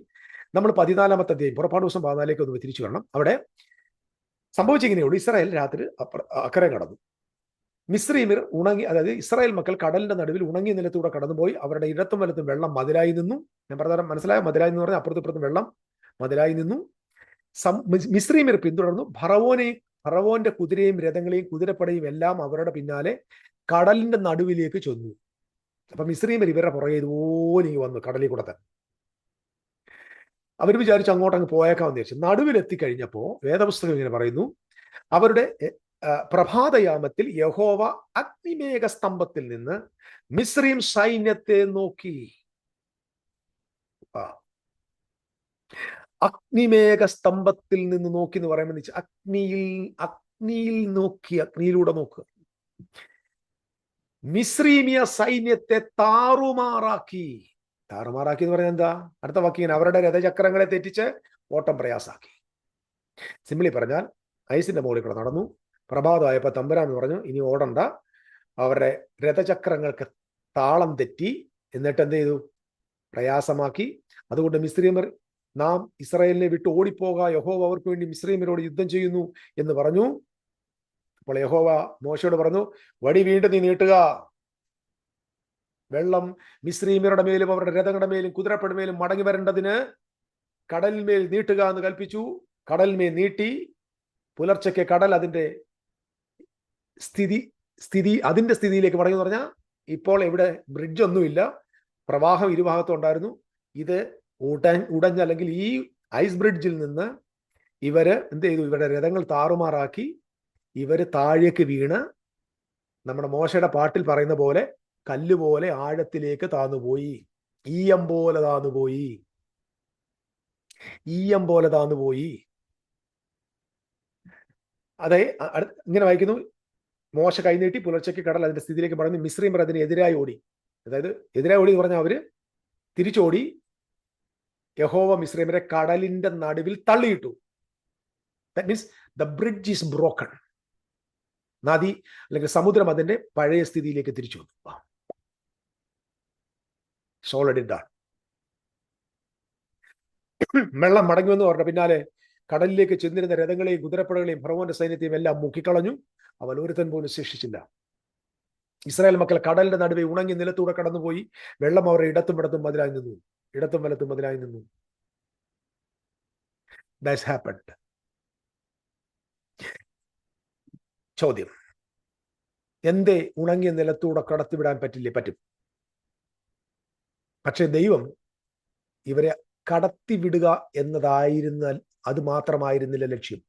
നമ്മൾ 14-ാമത്തെ അധ്യായം, പുറപ്പാട് ദിവസം 14 ഒന്ന് തിരിച്ചു വരണം. അവിടെ സംഭവിച്ചിങ്ങനെയുള്ളൂ. ഇസ്രായേൽ രാത്രി അക്കരെ കടന്നു. മിസ്രീമിർ ഉണങ്ങി, അതായത് ഇസ്രായേൽ മക്കൾ കടലിന്റെ നടുവിൽ ഉണങ്ങിയ നിലത്തൂടെ കടന്നുപോയി. അവരുടെ ഇടത്തും വലത്തും വെള്ളം മതിലായി നിന്നു. ഞാൻ പറഞ്ഞ മനസ്സിലായ, മതിലായി എന്ന് പറഞ്ഞാൽ അപ്പുറത്തും ഇപ്പുറത്തും വെള്ളം മതിലായി നിന്നു. മിസ്രീമിർ പിന്തുടർന്നു. ഫറവോന്റെ കുതിരയും രഥങ്ങളെയും കുതിരപ്പടയും എല്ലാം അവരുടെ പിന്നാലെ കടലിന്റെ നടുവിലേക്ക് ചെന്നു. അപ്പൊ മിസ്രീമിർ ഇവരുടെ പുറകെ ഇതുപോലെ വന്നു, കടലിൽ കൂടെ തന്നെ. അവർ വിചാരിച്ചു അങ്ങോട്ടങ്ങ് പോയേക്കാമെന്ന് വിചാരിച്ചു. നടുവിലെത്തിക്കഴിഞ്ഞപ്പോ വേദപുസ്തകം ഇങ്ങനെ പറയുന്നു, അവരുടെ പ്രഭാതയാമത്തിൽ യഹോവ അഗ്നിമേഘ സ്തംഭത്തിൽ നിന്ന് മിസ്രീം സൈന്യത്തെ നോക്കി. അഗ്നിമേഘ സ്തംഭത്തിൽ നിന്ന് നോക്കി എന്ന് പറയുമ്പോൾ അഗ്നിയിൽ നോക്കി, അഗ്നിയിലൂടെ നോക്കുക. മിസ്രീമിയ സൈന്യത്തെ താറുമാറാക്കി എന്ന് പറഞ്ഞാൽ എന്താ? അടുത്ത വാക്യം, അവരുടെ രഥചക്രങ്ങളെ തെറ്റിച്ച് ഓട്ടം പ്രയാസാക്കി. സിംപിളി പറഞ്ഞാൽ ഐസിന്റെ മുകളിൽ കൂടെ നടന്നു. പ്രഭാതമായപ്പോ തമ്പുരാൻ പറഞ്ഞു, ഇനി ഓടണ്ട. അവരുടെ രഥചക്രങ്ങൾക്ക് താളം തെറ്റി. എന്നിട്ട് എന്ത് ചെയ്തു? പ്രയാസമാക്കി. അതുകൊണ്ട് മിസ്രീമർ, നാം ഇസ്രായേലിനെ വിട്ട് ഓടിപ്പോക, യഹോവ അവർക്ക് വേണ്ടി മിസ്രീമരോട് യുദ്ധം ചെയ്യുന്നു എന്ന് പറഞ്ഞു. അപ്പോൾ യഹോവ മോശയോട് പറഞ്ഞു, വടി വീണ്ടും നീ നീട്ടുക. വെള്ളം മിസ്രീമരുടെ മേലും അവരുടെ രഥങ്ങളുടെ മേലും കുതിരപ്പട മേലും മടങ്ങി വരേണ്ടതിന് കടലിന്മേൽ നീട്ടുക എന്ന് കൽപ്പിച്ചു. കടലിന്മേൽ നീട്ടി. പുലർച്ചയ്ക്ക് കടൽ അതിന്റെ സ്ഥിതിയിലേക്ക് മടങ്ങി. എന്ന് പറഞ്ഞാൽ ഇപ്പോൾ ഇവിടെ ബ്രിഡ്ജ് ഒന്നുമില്ല, പ്രവാഹം ഇരുഭാഗത്തും ഉണ്ടായിരുന്നു. ഇത് ഉടഞ്ഞ, അല്ലെങ്കിൽ ഈ ഐസ് ബ്രിഡ്ജിൽ നിന്ന് ഇവര് എന്ത് ചെയ്തു? ഇവരുടെ രഥങ്ങൾ താറുമാറാക്കി. ഇവര് താഴേക്ക് വീണ് നമ്മുടെ മോശയുടെ പാട്ടിൽ പറയുന്ന പോലെ കല്ലുപോലെ ആഴത്തിലേക്ക് താന്നുപോയി. ഈയം പോലെ താന്നുപോയി. അതെ, ഇങ്ങനെ വായിക്കുന്നു, മോശ കൈനീട്ടി, പുലർച്ചയ്ക്ക് കടൽ അതിന്റെ സ്ഥിതിയിലേക്ക് പറഞ്ഞു. മിസ്രീമർ അതിന് എതിരായി ഓടി. അതായത് എതിരായി ഓടി എന്ന് പറഞ്ഞാൽ അവര് തിരിച്ചോടി. യഹോവ മിസ്രീമരെ കടലിന്റെ നടുവിൽ തള്ളിയിട്ടു. That means the bridge is broken. നദി അല്ലെങ്കിൽ സമുദ്രം അതിന്റെ പഴയ സ്ഥിതിയിലേക്ക് തിരിച്ചു വന്നു. Already done. വെള്ളം മടങ്ങുമെന്ന് പറഞ്ഞ പിന്നാലെ കടലിലേക്ക് ചെന്നിരുന്ന രഥങ്ങളെയും കുതിരപ്പടകളെയും ഫറവോന്റെ സൈന്യത്തെയും എല്ലാം മുക്കിക്കളഞ്ഞു. അവൻ ഒരുത്തൻ പോലും ശേഷിച്ചില്ല. ഇസ്രായേൽ മക്കൾ കടലിന്റെ നടുവെ ഉണങ്ങി നിലത്തൂടെ കടന്നുപോയി. വെള്ളം അവരുടെ ഇടത്തും വലത്തും മതിലായി നിന്നു. That's happened. ചോദ്യം, എന്തേ ഉണങ്ങിയ നിലത്തൂടെ കടത്തിവിടാൻ പറ്റില്ലേ? പറ്റും. പക്ഷെ ദൈവം ഇവരെ കടത്തിവിടുക എന്നതായിരുന്നാൽ അത് മാത്രമായിരുന്നില്ല ലക്ഷ്യം.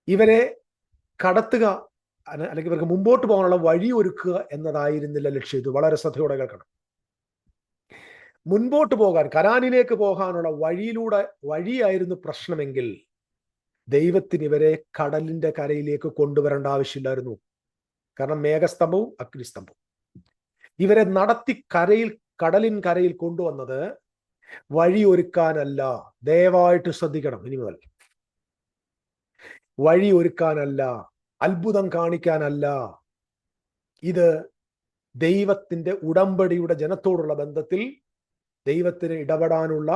ഇവരെ കടത്തുക അല്ലെങ്കിൽ ഇവർക്ക് മുമ്പോട്ട് പോകാനുള്ള വഴി ഒരുക്കുക എന്നതായിരുന്നില്ല ലക്ഷ്യം. ഇത് വളരെ ശ്രദ്ധയോടെ കേൾക്കണം. മുൻപോട്ട് പോകാൻ, കനാനിലേക്ക് പോകാനുള്ള വഴിയായിരുന്നു പ്രശ്നമെങ്കിൽ ദൈവത്തിന് ഇവരെ കടലിന്റെ കരയിലേക്ക് കൊണ്ടുവരേണ്ട ആവശ്യമില്ലായിരുന്നു. കാരണം മേഘസ്തംഭവും അഗ്നിസ്തംഭവും ഇവരെ നടത്തി കടലിൻ കരയിൽ കൊണ്ടുവന്നത് വഴി ഒരുക്കാനല്ല. ദയവായിട്ട് ശ്രദ്ധിക്കണം. ഇനി മുതൽ വഴി ഒരുക്കാനല്ല, അത്ഭുതം കാണിക്കാനല്ല. ഇത് ദൈവത്തിന്റെ ഉടമ്പടിയുടെ ജനത്തോടുള്ള ബന്ധത്തിൽ ദൈവത്തിന് ഇടപെടാനുള്ള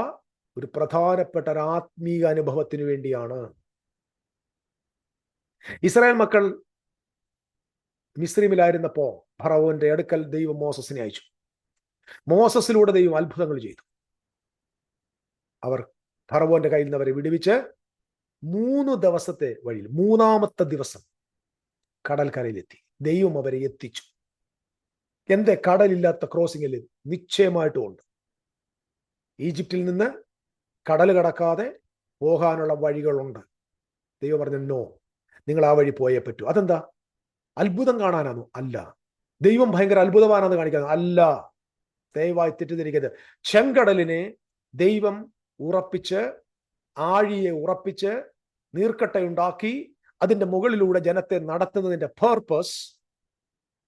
ഒരു പ്രധാനപ്പെട്ട ഒരു ആത്മീക അനുഭവത്തിന് വേണ്ടിയാണ്. ഇസ്രായേൽ മക്കൾ മിസ്രൈമിലായിരുന്നപ്പോ ഫറവോന്റെ അടുക്കൽ ദൈവം മോസസിനെ അയച്ചു. മോസസിലൂടെ ദൈവം അത്ഭുതങ്ങൾ ചെയ്തു. അവർ ഫറവോന്റെ കയ്യിൽ നിന്ന് അവരെ വിടുവിച്ച് 3 ദിവസത്തെ വഴിയിൽ 3-ാമത്തെ ദിവസം കടൽക്കരയിലെത്തി. ദൈവം അവരെ എത്തിച്ചു. എന്തേ കടലില്ലാത്ത ക്രോസിംഗിൽ? നിശ്ചയമായിട്ടും ഉണ്ട്. ഈജിപ്തിൽ നിന്ന് കടൽ കടക്കാതെ പോകാനുള്ള വഴികളുണ്ട്. ദൈവം പറഞ്ഞു, നോ, നിങ്ങൾ ആ വഴി പോയേ പറ്റൂ. അതെന്താ? അത്ഭുതം കാണാനാണോ? അല്ല. ദൈവം ഭയങ്കര അത്ഭുതമാണെന്ന് കാണിക്കാനോ? അല്ല. ദയവായി തെറ്റിദ്ധരിക്കരുത്. ചെങ്കടലിനെ ദൈവം ഉറപ്പിച്ച്, ആഴിയെ ഉറപ്പിച്ച്, നീർക്കട്ടയുണ്ടാക്കി അതിന്റെ മുകളിലൂടെ ജനത്തെ നടത്തുന്നതിന്റെ purpose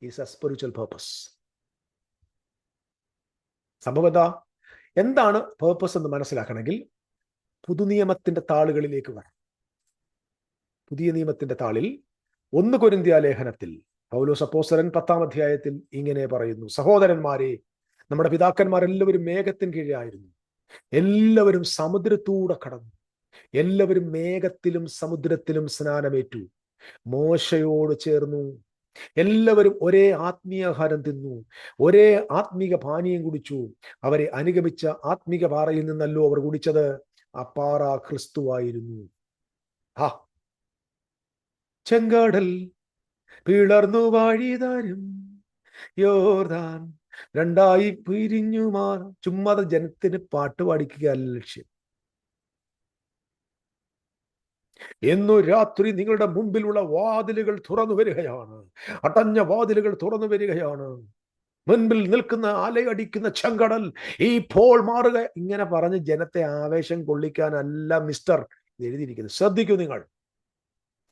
is A spiritual purpose. സംഭവം എന്താണ് പർപ്പസ് എന്ന് മനസ്സിലാക്കണമെങ്കിൽ പുതുനിയമത്തിന്റെ താളുകളിലേക്ക് വരണം. പുതിയ നിയമത്തിന്റെ താളിൽ 1 കൊരിന്ത്യ ലേഖനത്തിൽ പൗലോസ് അപ്പോസ്തലൻ 10-ാം അധ്യായത്തിൽ ഇങ്ങനെ പറയുന്നു: സഹോദരന്മാരെ, നമ്മുടെ പിതാക്കന്മാരെല്ലാവരും മേഘത്തിന് കീഴായിരുന്നു. എല്ലാവരും സമുദ്രത്തൂടെ കടന്നു. എല്ലാവരും മേഘത്തിലും സമുദ്രത്തിലും സ്നാനമേറ്റു. മോശയോട് ചേർന്നു. എല്ലാവരും ഒരേ ആത്മീയാഹാരം തിന്നു. ഒരേ ആത്മീക പാനീയം കുടിച്ചു. അവരെ അനുഗമിച്ച ആത്മീക പാറയിൽ നിന്നല്ലോ അവർ കുടിച്ചത്. ആ പാറ ക്രിസ്തുവായിരുന്നു. ചെങ്കടൽ പിളർന്നു വഴിതാരും യോർദാൻ രണ്ടായി പിരിഞ്ഞു മാറും. ചുമ്മാ ജനത്തിന് പാട്ട് പാടിക്കുകയല്ല ലക്ഷ്യം. എന്നു രാത്രി നിങ്ങളുടെ മുമ്പിലുള്ള വാതിലുകൾ തുറന്നു വരികയാണ്. അടഞ്ഞ വാതിലുകൾ തുറന്നു വരികയാണ്. മുൻപിൽ നിൽക്കുന്ന അലയടിക്കുന്ന ചെങ്കടൽ ഇപ്പോൾ മാറുക. ഇങ്ങനെ പറഞ്ഞ് ജനത്തെ ആവേശം കൊള്ളിക്കാനല്ല മിസ്റ്റർ എഴുതിയിരിക്കുന്നത്. ശ്രദ്ധിക്കൂ നിങ്ങൾ.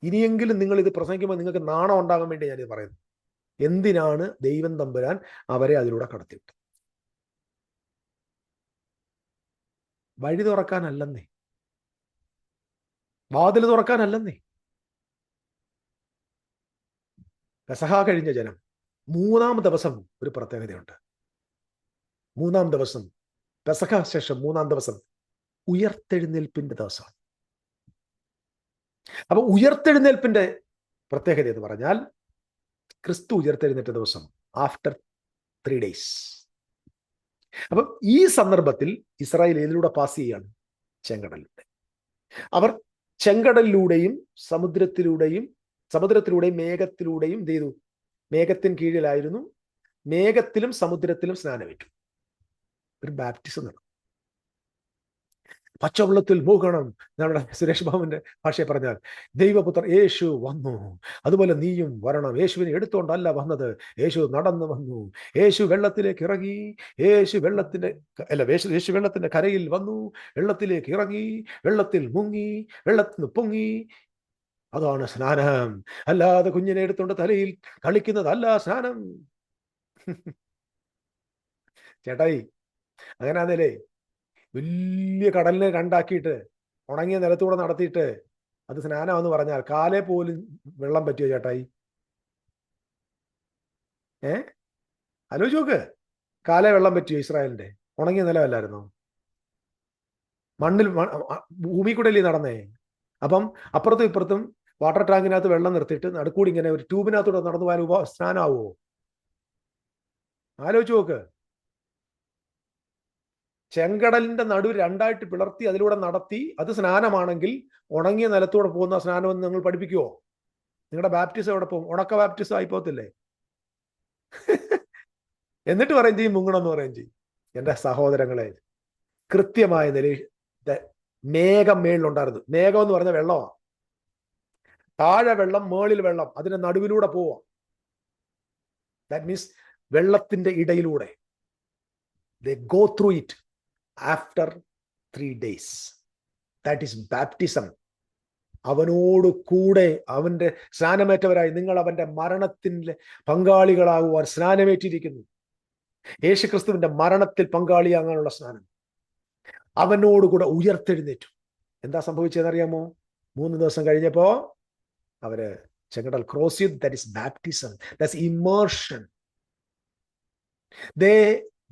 ഇനിയെങ്കിലും നിങ്ങൾ ഇത് പ്രസംഗിക്കുമ്പോൾ നിങ്ങൾക്ക് നാണം ഉണ്ടാകാൻ വേണ്ടി ഞാനിത് പറയുന്നു. എന്തിനാണ് ദൈവം തമ്പുരാൻ അവരെ അതിലൂടെ കടത്തിവിട്ടത്? വഴി തുറക്കാനല്ലെന്നേ, വാതിൽ തുറക്കാനല്ലെന്നേ. പെസഹ കഴിഞ്ഞ ജനം 3-ാം ദിവസം ഒരു പ്രത്യേകതയുണ്ട്. 3-ാം ദിവസം, പെസഹ ശേഷം 3-ാം ദിവസം ഉയർത്തെഴുന്നേൽപ്പിന്റെ ദിവസമാണ്. അപ്പൊ ഉയർത്തെഴുന്നേൽപ്പിന്റെ പ്രത്യേകത എന്ന് പറഞ്ഞാൽ ക്രിസ്തു ഉയർത്തെഴുന്നേറ്റ ദിവസം ആഫ്റ്റർ 3 days. അപ്പം ഈ സന്ദർഭത്തിൽ ഇസ്രായേൽ ഏതിലൂടെ പാസ് ചെയ്യാണ്? ചെങ്കടലിലൂടെ. അവർ ചെങ്കടലിലൂടെയും സമുദ്രത്തിലൂടെയും മേഘത്തിലൂടെയും എന്ത് ചെയ്തു? മേഘത്തിന് കീഴിലായിരുന്നു. മേഘത്തിലും സമുദ്രത്തിലും സ്നാനമേറ്റു. ഒരു ബാപ്റ്റിസം നടന്നു. പച്ചവെള്ളത്തിൽ പോകണം. നമ്മുടെ സുരേഷ് ബാബുവിന്റെ ഭാഷയെ പറഞ്ഞാൽ ദൈവപുത്രൻ യേശു വന്നു, അതുപോലെ നീയും വരണം. യേശുവിനെ എടുത്തുകൊണ്ടല്ല വന്നത്, യേശു നടന്നു വന്നു. യേശു വെള്ളത്തിലേക്ക് ഇറങ്ങി. യേശു വെള്ളത്തിന്റെ കരയിൽ വന്നു, വെള്ളത്തിലേക്ക് ഇറങ്ങി, വെള്ളത്തിൽ മുങ്ങി, വെള്ളത്തിൽ നിന്ന് പൊങ്ങി. അതാണ് സ്നാനം. അല്ലാതെ കുഞ്ഞിനെ എടുത്തുകൊണ്ട് തലയിൽ കളിക്കുന്നതല്ല സ്നാനം. ചേട്ടായി, അങ്ങനെ അതല്ലേ വലിയ കടലിനെ രണ്ടാക്കിയിട്ട് ഉണങ്ങിയ നിലത്തൂടെ നടത്തിയിട്ട് അത് സ്നാനമെന്ന് പറഞ്ഞാൽ കാലേ പോലും വെള്ളം പറ്റിയോ ചേട്ടായി? ഏ ആലോചിച്ച് നോക്ക്. കാലേ വെള്ളം പറ്റിയോ ഇസ്രായേലിന്റെ? ഉണങ്ങിയ നിലമല്ലായിരുന്നോ? മണ്ണിൽ ഭൂമി കൂടെ അല്ലേ നടന്നേ? അപ്പം അപ്പുറത്തും ഇപ്പുറത്തും വാട്ടർ ടാങ്കിനകത്ത് വെള്ളം നിർത്തിയിട്ട് നടുക്കൂടി ഇങ്ങനെ ഒരു ട്യൂബിനകത്തൂടെ നടന്നു പോകാൻ സ്നാനാവോ? ആലോചിച്ച് നോക്ക്. ചെങ്കടലിന്റെ നടുവ് രണ്ടായിട്ട് പിളർത്തി അതിലൂടെ നടത്തി അത് സ്നാനമാണെങ്കിൽ ഉണങ്ങിയ നിലത്തൂടെ പോകുന്ന സ്നാനം എന്ന് നിങ്ങൾ പഠിപ്പിക്കുവോ? നിങ്ങളുടെ ബാപ്റ്റിസം എവിടെ പോകും? ഉണക്ക ബാപ്റ്റിസം ആയിപ്പോത്തില്ലേ? എന്നിട്ട് പറയും ചെയ്യും മുങ്ങണമെന്ന് പറയും ചെയ്യും. എന്റെ സഹോദരങ്ങളെ, കൃത്യമായ നിലയിൽ മേഘം മേളിലുണ്ടായിരുന്നു. മേഘം എന്ന് പറഞ്ഞ വെള്ളമാണ്. താഴെ വെള്ളം, മേളിൽ വെള്ളം, അതിന്റെ നടുവിലൂടെ പോവാ. ദാറ്റ് മീൻസ് വെള്ളത്തിന്റെ ഇടയിലൂടെ. they go through it after 3 days. that is baptism. അവനോട് കൂടെ അവന്റെ സ്നാനമേറ്റവരായി നിങ്ങൾ അവന്റെ മരണത്തിന്റെ പങ്കാളികളാകുവാൻ സ്നാനമേറ്റിരിക്കുന്നു. യേശുക്രിസ്തുവിന്റെ മരണത്തിൽ പങ്കാളിയാകാനുള്ള സ്നാനം. അവനോടുകൂടെ ഉയർത്തെഴുന്നേറ്റു. എന്താ സംഭവിച്ചതെന്നറിയാമോ? 3 ദിവസം കഴിഞ്ഞപ്പോ അവര് ചെങ്കടൽ ക്രോസ് ചെയ്തു. That is baptism. That's immersion. they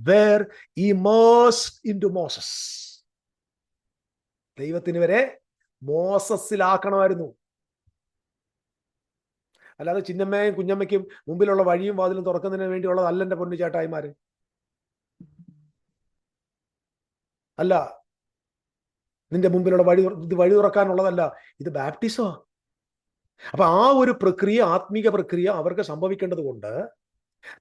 were immersed into Moses. ദൈവത്തിന് വരെ മോസസിലാക്കണമായിരുന്നു. അല്ലാതെ ചിന്നമ്മയും കുഞ്ഞമ്മയ്ക്കും മുമ്പിലുള്ള വഴിയും വാതിലും തുറക്കുന്നതിന് വേണ്ടിയുള്ളതല്ല എന്റെ പൊന്നു ചേട്ടായിമാര്. അല്ല, നിന്റെ മുമ്പിലുള്ള വഴി തുറക്കാനുള്ളതല്ല. ഇത് ബാപ്റ്റിസോ. അപ്പൊ ആ ഒരു പ്രക്രിയ, ആത്മീക പ്രക്രിയ അവർക്ക് സംഭവിക്കേണ്ടത് കൊണ്ട്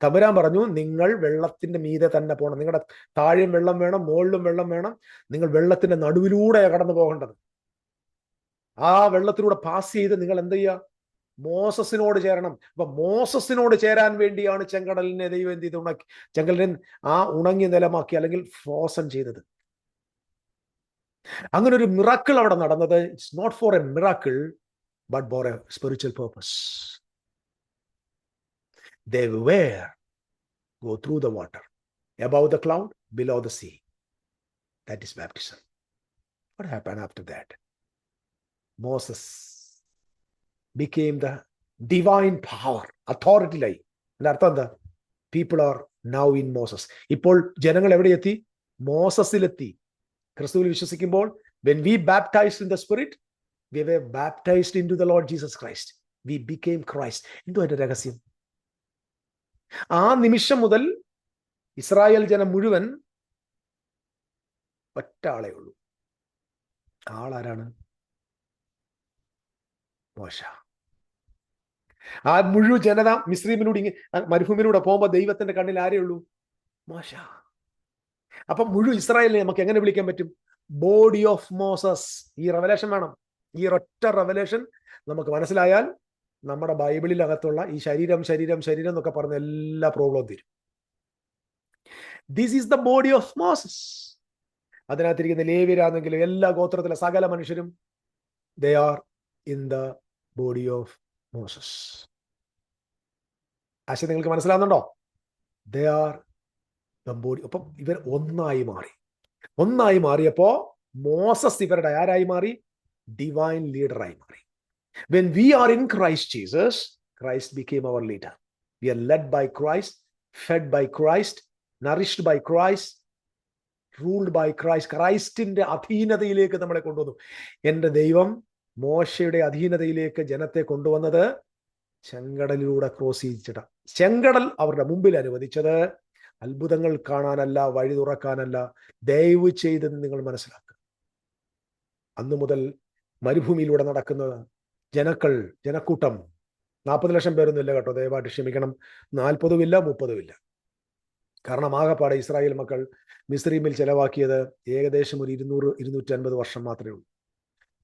തമ്പുരാൻ പറഞ്ഞു, നിങ്ങൾ വെള്ളത്തിന്റെ മീതെ തന്നെ പോകണം. നിങ്ങളുടെ താഴെയും വെള്ളം വേണം, മുകളിലും വെള്ളം വേണം. നിങ്ങൾ വെള്ളത്തിന്റെ നടുവിലൂടെ കടന്നു പോകേണ്ടത്. ആ വെള്ളത്തിലൂടെ പാസ് ചെയ്ത് നിങ്ങൾ എന്ത് ചെയ്യുക? മോസസിനോട് ചേരണം. അപ്പൊ മോസസിനോട് ചേരാൻ വേണ്ടിയാണ് ചെങ്കടലിനെ ദൈവം എന്ത് ചെയ്ത് ഉണക്കി, ചെങ്കടലിനെ ആ ഉണങ്ങിയ നിലമാക്കി, അല്ലെങ്കിൽ ഫ്രോസൺ ചെയ്തത്. അങ്ങനെ ഒരു മിറാക്കിൾ അവിടെ നടന്നത്. It's not for a miracle but for a spiritual purpose. They were go through the water, above the cloud, below the sea. That is baptism. What happened after that? Moses became the divine power, authority. Like and artham the people are now in Moses. ഇപ്പോൾ ജനങ്ങൾ എവിടെ എത്തി? മോസസിലെത്തി. ക്രിസ്തുവിൽ വിശ്വസിക്കുമ്പോൾ, when we baptized in the spirit, we were baptized into the Lord Jesus Christ. We became Christ. എന്തോ അതിന്റെ രഹസ്യം? ആ നിമിഷം മുതൽ ഇസ്രായേൽ ജനം മുഴുവൻ ഒറ്റ ആളേ ഉള്ളൂ. ആളാരാണ്? മോശ. ആ മുഴുവൻ ജനത മിസ്രൈമിലൂടെ മരുഭൂമിയിലൂടെ പോകുമ്പോ ദൈവത്തിന്റെ കണ്ണിൽ ആരേ ഉള്ളൂ? മോശ. അപ്പൊ മുഴുവൻ ഇസ്രായേലിനെ നമുക്ക് എങ്ങനെ വിളിക്കാൻ പറ്റും? Body of Moses. ഈ റെവലേഷൻ വേണം. ഈ ഒറ്റ റെവലേഷൻ നമുക്ക് മനസ്സിലായാൽ നമ്മുടെ ബൈബിളിനകത്തുള്ള ഈ ശരീരം ശരീരം ശരീരം എന്നൊക്കെ പറഞ്ഞ എല്ലാ പ്രോബ്ലവും തീരും. This is the body of Moses. അതിനകത്തിരിക്കുന്ന ലേവ്യരാണെങ്കിലും എല്ലാ ഗോത്രത്തിലെ സകല മനുഷ്യരും they are in the body of Moses. ആശയം നിങ്ങൾക്ക് മനസ്സിലാവുന്നുണ്ടോ? They are the body. അപ്പം ഇവർ ഒന്നായി മാറി. ഒന്നായി മാറിയപ്പോ മോസസ് ഇവരുടെ ആരായി മാറി? ഡിവൈൻ ലീഡറായി മാറി. When we are in Christ Jesus, Christ became our leader. We are led by Christ, fed by Christ, nourished by Christ, ruled by Christ. ക്രൈസ്റ്റിന്റെ അധീനതയിലേക്ക് നമ്മളെ കൊണ്ടുവന്നു. എന്റെ ദൈവം മോശയുടെ അധീനതയിലേക്ക് ജനത്തെ കൊണ്ടുവന്നത് ചെങ്കടലിലൂടെ ക്രോസ് ചെയ്യിച്ചിട്ട. ചെങ്കടൽ അവരുടെ മുമ്പിൽ അനുവദിച്ചത് അത്ഭുതങ്ങൾ കാണാനല്ല, വഴി തുറക്കാനല്ല. ദയവ് ചെയ്ത് നിങ്ങൾ മനസ്സിലാക്കുക. അന്നു മുതൽ മരുഭൂമിയിലൂടെ നടക്കുന്ന ജനക്കൂട്ടം 40 ലക്ഷം പേരൊന്നും ഇല്ല കേട്ടോ, ദയവായിട്ട് ക്ഷമിക്കണം. 40ഉം ഇല്ല, 30ഉം ഇല്ല. കാരണം ആകെപ്പാടെ ഇസ്രായേൽ മക്കൾ മിസ്രൈമിൽ ചെലവാക്കിയത് ഏകദേശം ഒരു 200-250 വർഷം മാത്രമേ ഉള്ളൂ.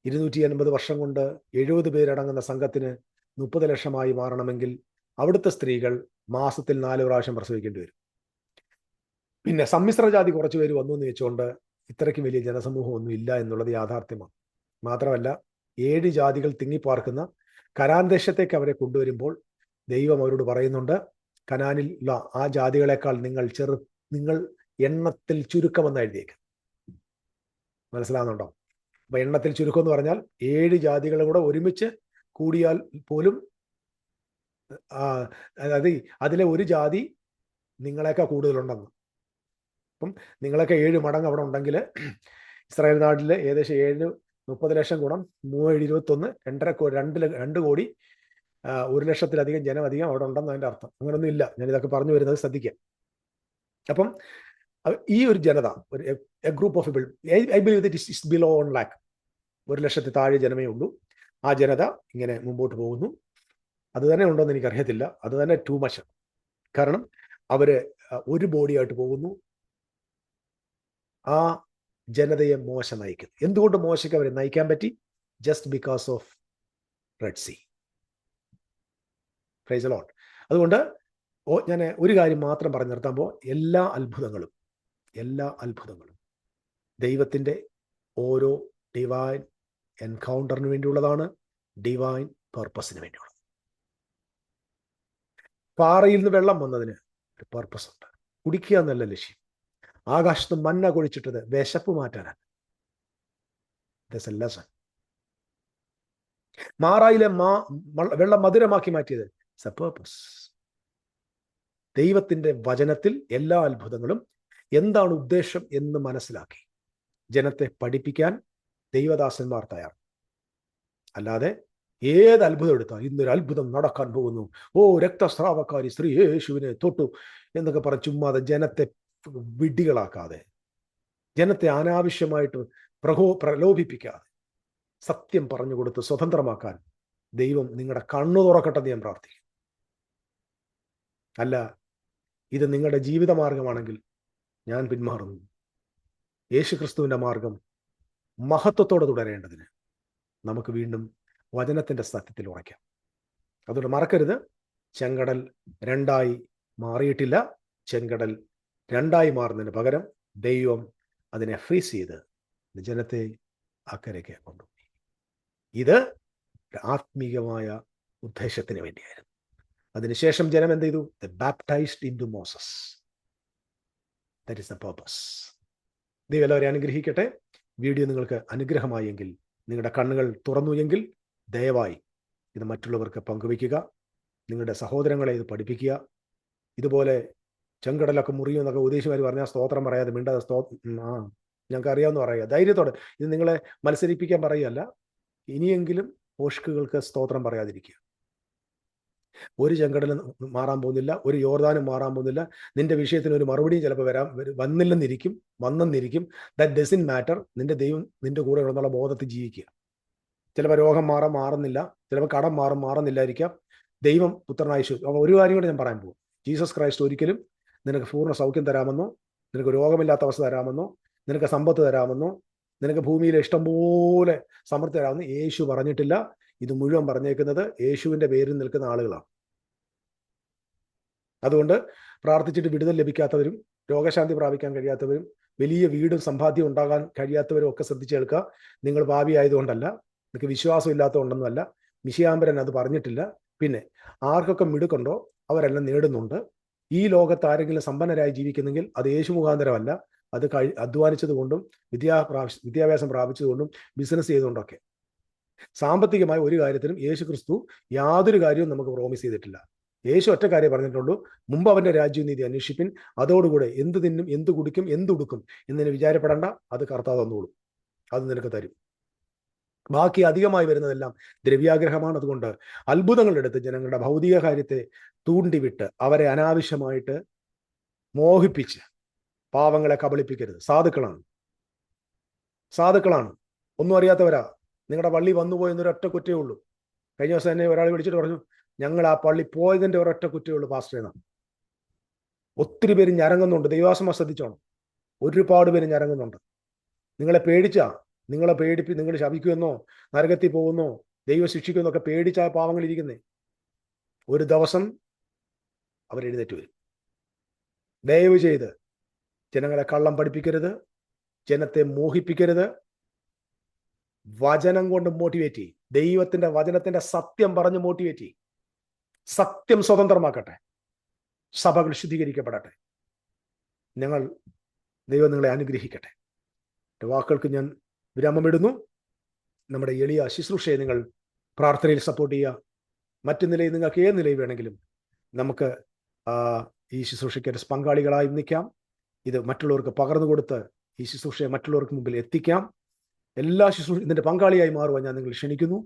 250 വർഷം കൊണ്ട് 70 പേരടങ്ങുന്ന സംഘത്തിന് 30 ലക്ഷമായി മാറണമെങ്കിൽ അവിടുത്തെ സ്ത്രീകൾ മാസത്തിൽ 4 പ്രാവശ്യം പ്രസവിക്കേണ്ടി വരും. പിന്നെ സമ്മിശ്ര ജാതി കുറച്ചു പേര് വന്നു എന്ന് വെച്ചുകൊണ്ട് ഇത്രയ്ക്കും വലിയ ജനസമൂഹം ഒന്നും ഇല്ല എന്നുള്ളത് യാഥാർത്ഥ്യമാണ്. മാത്രമല്ല 7 ജാതികൾ തിങ്ങിപ്പാർക്കുന്ന കനാൻ ദേശത്തേക്ക് അവരെ കൊണ്ടുവരുമ്പോൾ ദൈവം അവരോട് പറയുന്നുണ്ട്, കനാനിലുള്ള ആ ജാതികളെക്കാൾ നിങ്ങൾ എണ്ണത്തിൽ ചുരുക്കമെന്ന് എഴുതിയേക്ക്. മനസ്സിലാകുന്നുണ്ടോ? അപ്പൊ എണ്ണത്തിൽ ചുരുക്കം എന്ന് പറഞ്ഞാൽ 7 ജാതികളും കൂടെ ഒരുമിച്ച് കൂടിയാൽ പോലും അതായത് അതിലെ ഒരു ജാതി നിങ്ങളെക്കാൾ കൂടുതലുണ്ടെന്ന്. അപ്പം നിങ്ങളൊക്കെ 7 മടങ്ങ് അവിടെ ഉണ്ടെങ്കിൽ ഇസ്രായേൽ നാട്ടിൽ ഏകദേശം 30 ലക്ഷം ഗുണം 3 21 2 കോടി 1 ലക്ഷത്തിലധികം ജനം അധികം അവിടെ ഉണ്ടെന്ന് അതിന്റെ അർത്ഥം. അങ്ങനൊന്നും ഇല്ല. ഞാൻ ഇതൊക്കെ പറഞ്ഞു വരുന്നത് ശ്രദ്ധിക്കാം. അപ്പം ഈ ഒരു ജനത, ഒരു group of people, I believe that is below 1 lakh, 1 ലക്ഷത്തിൽ താഴെ ജനമേ ഉള്ളൂ. ആ ജനത ഇങ്ങനെ മുമ്പോട്ട് പോകുന്നു. അത് തന്നെ ഉണ്ടോന്ന് എനിക്കറിയത്തില്ല. അത് തന്നെ ടു മച്ച്. കാരണം അവര് ഒരു ബോഡിയായിട്ട് പോകുന്നു. ആ ജനതയെ മോശ നയിക്കുന്നു. എന്തുകൊണ്ട് മോശയ്ക്ക് അവരെ നയിക്കാൻ പറ്റി? Just because of Red Sea. Praise the Lord. അതുകൊണ്ട് ഞാൻ ഒരു കാര്യം മാത്രം പറഞ്ഞു നിർത്തുമ്പോൾ, എല്ലാ അത്ഭുതങ്ങളും ദൈവത്തിൻ്റെ ഓരോ ഡിവൈൻ എൻകൗണ്ടറിന് വേണ്ടിയുള്ളതാണ്, ഡിവൈൻ പർപ്പസിന് വേണ്ടിയുള്ളത്. പാറയിൽ നിന്ന് വെള്ളം വന്നതിന് ഒരു പർപ്പസ് ഉണ്ട്. കുടിക്കുക എന്നല്ല ലക്ഷ്യം. ആകാശത്ത് മന്ന കൊഴിച്ചിട്ടത് വിശപ്പ് മാറ്റാനാണ്. മാറായിലെ വെള്ളം മധുരമാക്കി മാറ്റിയത് ഇറ്റ്സ് എ പർപ്പസ്. ദൈവത്തിന്റെ വചനത്തിൽ എല്ലാ അത്ഭുതങ്ങളും എന്താണ് ഉദ്ദേശം എന്ന് മനസ്സിലാക്കി ജനത്തെ പഠിപ്പിക്കാൻ ദൈവദാസന്മാർ തയ്യാർ. അല്ലാതെ ഏത് അത്ഭുതം എടുത്താൽ ഇന്നൊരു അത്ഭുതം നടക്കാൻ പോകുന്നു, ഓ രക്തസ്രാവക്കാരി സ്ത്രീ യേശുവിനെ തൊട്ടു എന്നൊക്കെ പറഞ്ഞ് ചുമ്മാതെ ജനത്തെ വിഡ്ഢികളാക്കാതെ, ജനത്തെ അനാവശ്യമായിട്ട് പ്രലോഭിപ്പിക്കാതെ സത്യം പറഞ്ഞു കൊടുത്ത് സ്വതന്ത്രമാക്കാൻ ദൈവം നിങ്ങളുടെ കണ്ണു തുറക്കട്ടെ എന്ന് ഞാൻ പ്രാർത്ഥിക്കും. അല്ല, ഇത് നിങ്ങളുടെ ജീവിത മാർഗമാണെങ്കിൽ ഞാൻ പിന്മാറുന്നു. യേശുക്രിസ്തുവിന്റെ മാർഗം മഹത്വത്തോടെ തുടരേണ്ടതിന് നമുക്ക് വീണ്ടും വചനത്തിന്റെ സത്യത്തിൽ ഉറയ്ക്കാം. അതുകൊണ്ട് മറക്കരുത്, ചെങ്കടൽ 2 മാറിയിട്ടില്ല. ചെങ്കടൽ 2 മാറുന്നതിന് പകരം ദൈവം അതിനെ ഫ്രീസ് ചെയ്ത് ജനത്തെ അക്കരയ്ക്ക് കൊണ്ടുപോയി. ഇത് ആത്മീയമായ ഉദ്ദേശത്തിന് വേണ്ടിയായിരുന്നു. അതിനുശേഷം ജനം എന്ത് ചെയ്തു? They baptized into Moses. That is the purpose. ദൈവം എല്ലാവരെയും അനുഗ്രഹിക്കട്ടെ. വീഡിയോ നിങ്ങൾക്ക് അനുഗ്രഹമായി എങ്കിൽ, നിങ്ങളുടെ കണ്ണുകൾ തുറന്നു എങ്കിൽ ദയവായി ഇത് മറ്റുള്ളവർക്ക് പങ്കുവയ്ക്കുക. നിങ്ങളുടെ സഹോദരങ്ങളെ ഇത് പഠിപ്പിക്കുക. ഇതുപോലെ ചെങ്കടലൊക്കെ മുറിയുമെന്നൊക്കെ ഉപദേശിമാർ പറഞ്ഞാൽ സ്തോത്രം പറയാതെ മിണ്ടാതെ ഞങ്ങൾക്ക് അറിയാമെന്ന് പറയുക ധൈര്യത്തോടെ. ഇത് നിങ്ങളെ മത്സരിപ്പിക്കാൻ പറയുകയല്ല. ഇനിയെങ്കിലും പോഷ്കുകൾക്ക് സ്തോത്രം പറയാതിരിക്കുക. ഒരു ചെങ്കടലും മാറാൻ പോകുന്നില്ല, ഒരു യോർദാനും മാറാൻ പോകുന്നില്ല. നിന്റെ വിഷയത്തിന് ഒരു മറുപടിയും ചിലപ്പോൾ വന്നെന്നിരിക്കും. That doesn't matter. നിന്റെ ദൈവം നിന്റെ കൂടെ ഉണ്ടെന്നുള്ള ബോധത്തിൽ ജീവിക്കുക. ചിലപ്പോൾ രോഗം മാറുന്നില്ല, ചിലപ്പോൾ കടം മാറുന്നില്ലായിരിക്കാം. ദൈവം പുത്രനായിശു. ഒരു കാര്യം കൂടെ ഞാൻ പറയാൻ പോകും. ജീസസ് ക്രൈസ്റ്റ് ഒരിക്കലും നിനക്ക് പൂർണ്ണ സൗഖ്യം തരാമെന്നോ, നിനക്ക് രോഗമില്ലാത്ത അവസ്ഥ തരാമെന്നോ, നിനക്ക് സമ്പത്ത് തരാമെന്നോ, നിനക്ക് ഭൂമിയിലെ ഇഷ്ടംപോലെ സമൃദ്ധി തരാമെന്ന് യേശു പറഞ്ഞിട്ടില്ല. ഇത് മുഴുവൻ പറഞ്ഞേക്കുന്നത് യേശുവിന്റെ പേരിൽ നിൽക്കുന്ന ആളുകളാണ്. അതുകൊണ്ട് പ്രാർത്ഥിച്ചിട്ട് വിടുതൽ ലഭിക്കാത്തവരും, രോഗശാന്തി പ്രാപിക്കാൻ കഴിയാത്തവരും, വലിയ വീടും സമ്പാദ്യം ഉണ്ടാകാൻ കഴിയാത്തവരും ഒക്കെ ശ്രദ്ധിച്ചു കേൾക്കുക. നിങ്ങൾ ഭാവി ആയതുകൊണ്ടല്ല, നിങ്ങൾക്ക് വിശ്വാസം ഇല്ലാത്തതുകൊണ്ടൊന്നുമല്ല. മിശിയാമ്പരൻ അത് പറഞ്ഞിട്ടില്ല. പിന്നെ ആർക്കൊക്കെ മിടുക്കുണ്ടോ അവരെല്ലാം നേടുന്നുണ്ട്. ഈ ലോകത്ത് ആരെങ്കിലും സമ്പന്നരായി ജീവിക്കുന്നെങ്കിൽ അത് യേശു മുഖാന്തരമല്ല, അത് അധ്വാനിച്ചത് കൊണ്ടും വിദ്യാഭ്യാസം പ്രാപിച്ചതുകൊണ്ടും ബിസിനസ് ചെയ്തുകൊണ്ടൊക്കെ. സാമ്പത്തികമായ ഒരു കാര്യത്തിലും യേശു ക്രിസ്തു യാതൊരു കാര്യവും നമുക്ക് പ്രോമിസ് ചെയ്തിട്ടില്ല. യേശു ഒറ്റ കാര്യം പറഞ്ഞിട്ടുള്ളൂ, മുമ്പ് അവന്റെ രാജ്യവും നീതി അന്വേഷിപ്പിൻ, അതോടുകൂടെ എന്ത് തിന്നും, എന്ത് കുടിക്കും, എന്തുടുക്കും എന്നതിന് വിചാരപ്പെടേണ്ട, അത് കർത്താവ് തന്നോളും, അത് നിനക്ക് തരും. ബാക്കി അധികമായി വരുന്നതെല്ലാം ദ്രവ്യാഗ്രഹമാണ്. അതുകൊണ്ട് അത്ഭുതങ്ങളെടുത്ത് ജനങ്ങളുടെ ഭൗതിക കാര്യത്തെ തൂണ്ടിവിട്ട് അവരെ അനാവശ്യമായിട്ട് മോഹിപ്പിച്ച് പാവങ്ങളെ കബളിപ്പിക്കരുത്. സാധുക്കളാണ്, ഒന്നും അറിയാത്തവരാ. നിങ്ങളുടെ പള്ളി വന്നുപോയെന്നൊരൊറ്റ കുറ്റേ ഉള്ളൂ. കഴിഞ്ഞ ദിവസം എന്നെ ഒരാൾ വിളിച്ചിട്ട് പറഞ്ഞു, ഞങ്ങൾ ആ പള്ളി പോയതിന്റെ ഒരൊറ്റ കുറ്റേ ഉള്ളൂ പാസ്റ്റർ എന്നാണ്. ഒത്തിരി പേര് ഞരങ്ങുന്നുണ്ട്. ദൈവാസമ ശ്രദ്ധിച്ചോണം. ഒരുപാട് പേര് ഞരങ്ങുന്നുണ്ട്. നിങ്ങളെ നിങ്ങൾ ശപിക്കുമെന്നോ, നരകത്തിൽ പോകുന്നോ, ദൈവം ശിക്ഷിക്കുമെന്നൊക്കെ പേടിച്ചാൽ പാവങ്ങൾ ഇരിക്കുന്നേ. ഒരു ദിവസം അവരെഴുന്നേറ്റ് വരും. ദയവ് ചെയ്ത് ജനങ്ങളെ കള്ളം പഠിപ്പിക്കരുത്, ജനത്തെ മോഹിപ്പിക്കരുത്. വചനം കൊണ്ട് മോട്ടിവേറ്റ് ചെയ്യും. ദൈവത്തിന്റെ വചനത്തിന്റെ സത്യം പറഞ്ഞ് മോട്ടിവേറ്റ് ചെയ്യും. സത്യം സ്വതന്ത്രമാക്കട്ടെ, സഭകൾ ശുദ്ധീകരിക്കപ്പെടട്ടെ. ദൈവം നിങ്ങളെ അനുഗ്രഹിക്കട്ടെ. വാക്കുകൾക്ക് ഞാൻ വിരാമമിടുന്നു. നമ്മുടെ എളിയ ശുശ്രൂഷയെ നിങ്ങൾ പ്രാർത്ഥനയിൽ സപ്പോർട്ട് ചെയ്യുക. മറ്റു നിലയിൽ നിങ്ങൾക്ക് ഏത് നിലയിൽ വേണമെങ്കിലും നമുക്ക് ഈ ശുശ്രൂഷയ്ക്ക് പങ്കാളികളായി നിൽക്കാം. ഇത് മറ്റുള്ളവർക്ക് പകർന്നു കൊടുത്ത് ഈ ശുശ്രൂഷയെ മറ്റുള്ളവർക്ക് മുമ്പിൽ എത്തിക്കാം. എല്ലാ ഇതിന്റെ പങ്കാളിയായി മാറുവാൻ ഞാൻ നിങ്ങൾ ക്ഷണിക്കുന്നു.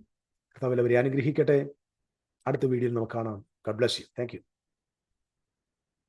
കർത്താവ് അവരെ അനുഗ്രഹിക്കട്ടെ. അടുത്ത വീഡിയോയിൽ നമുക്ക് കാണാം. God bless you. Thank you.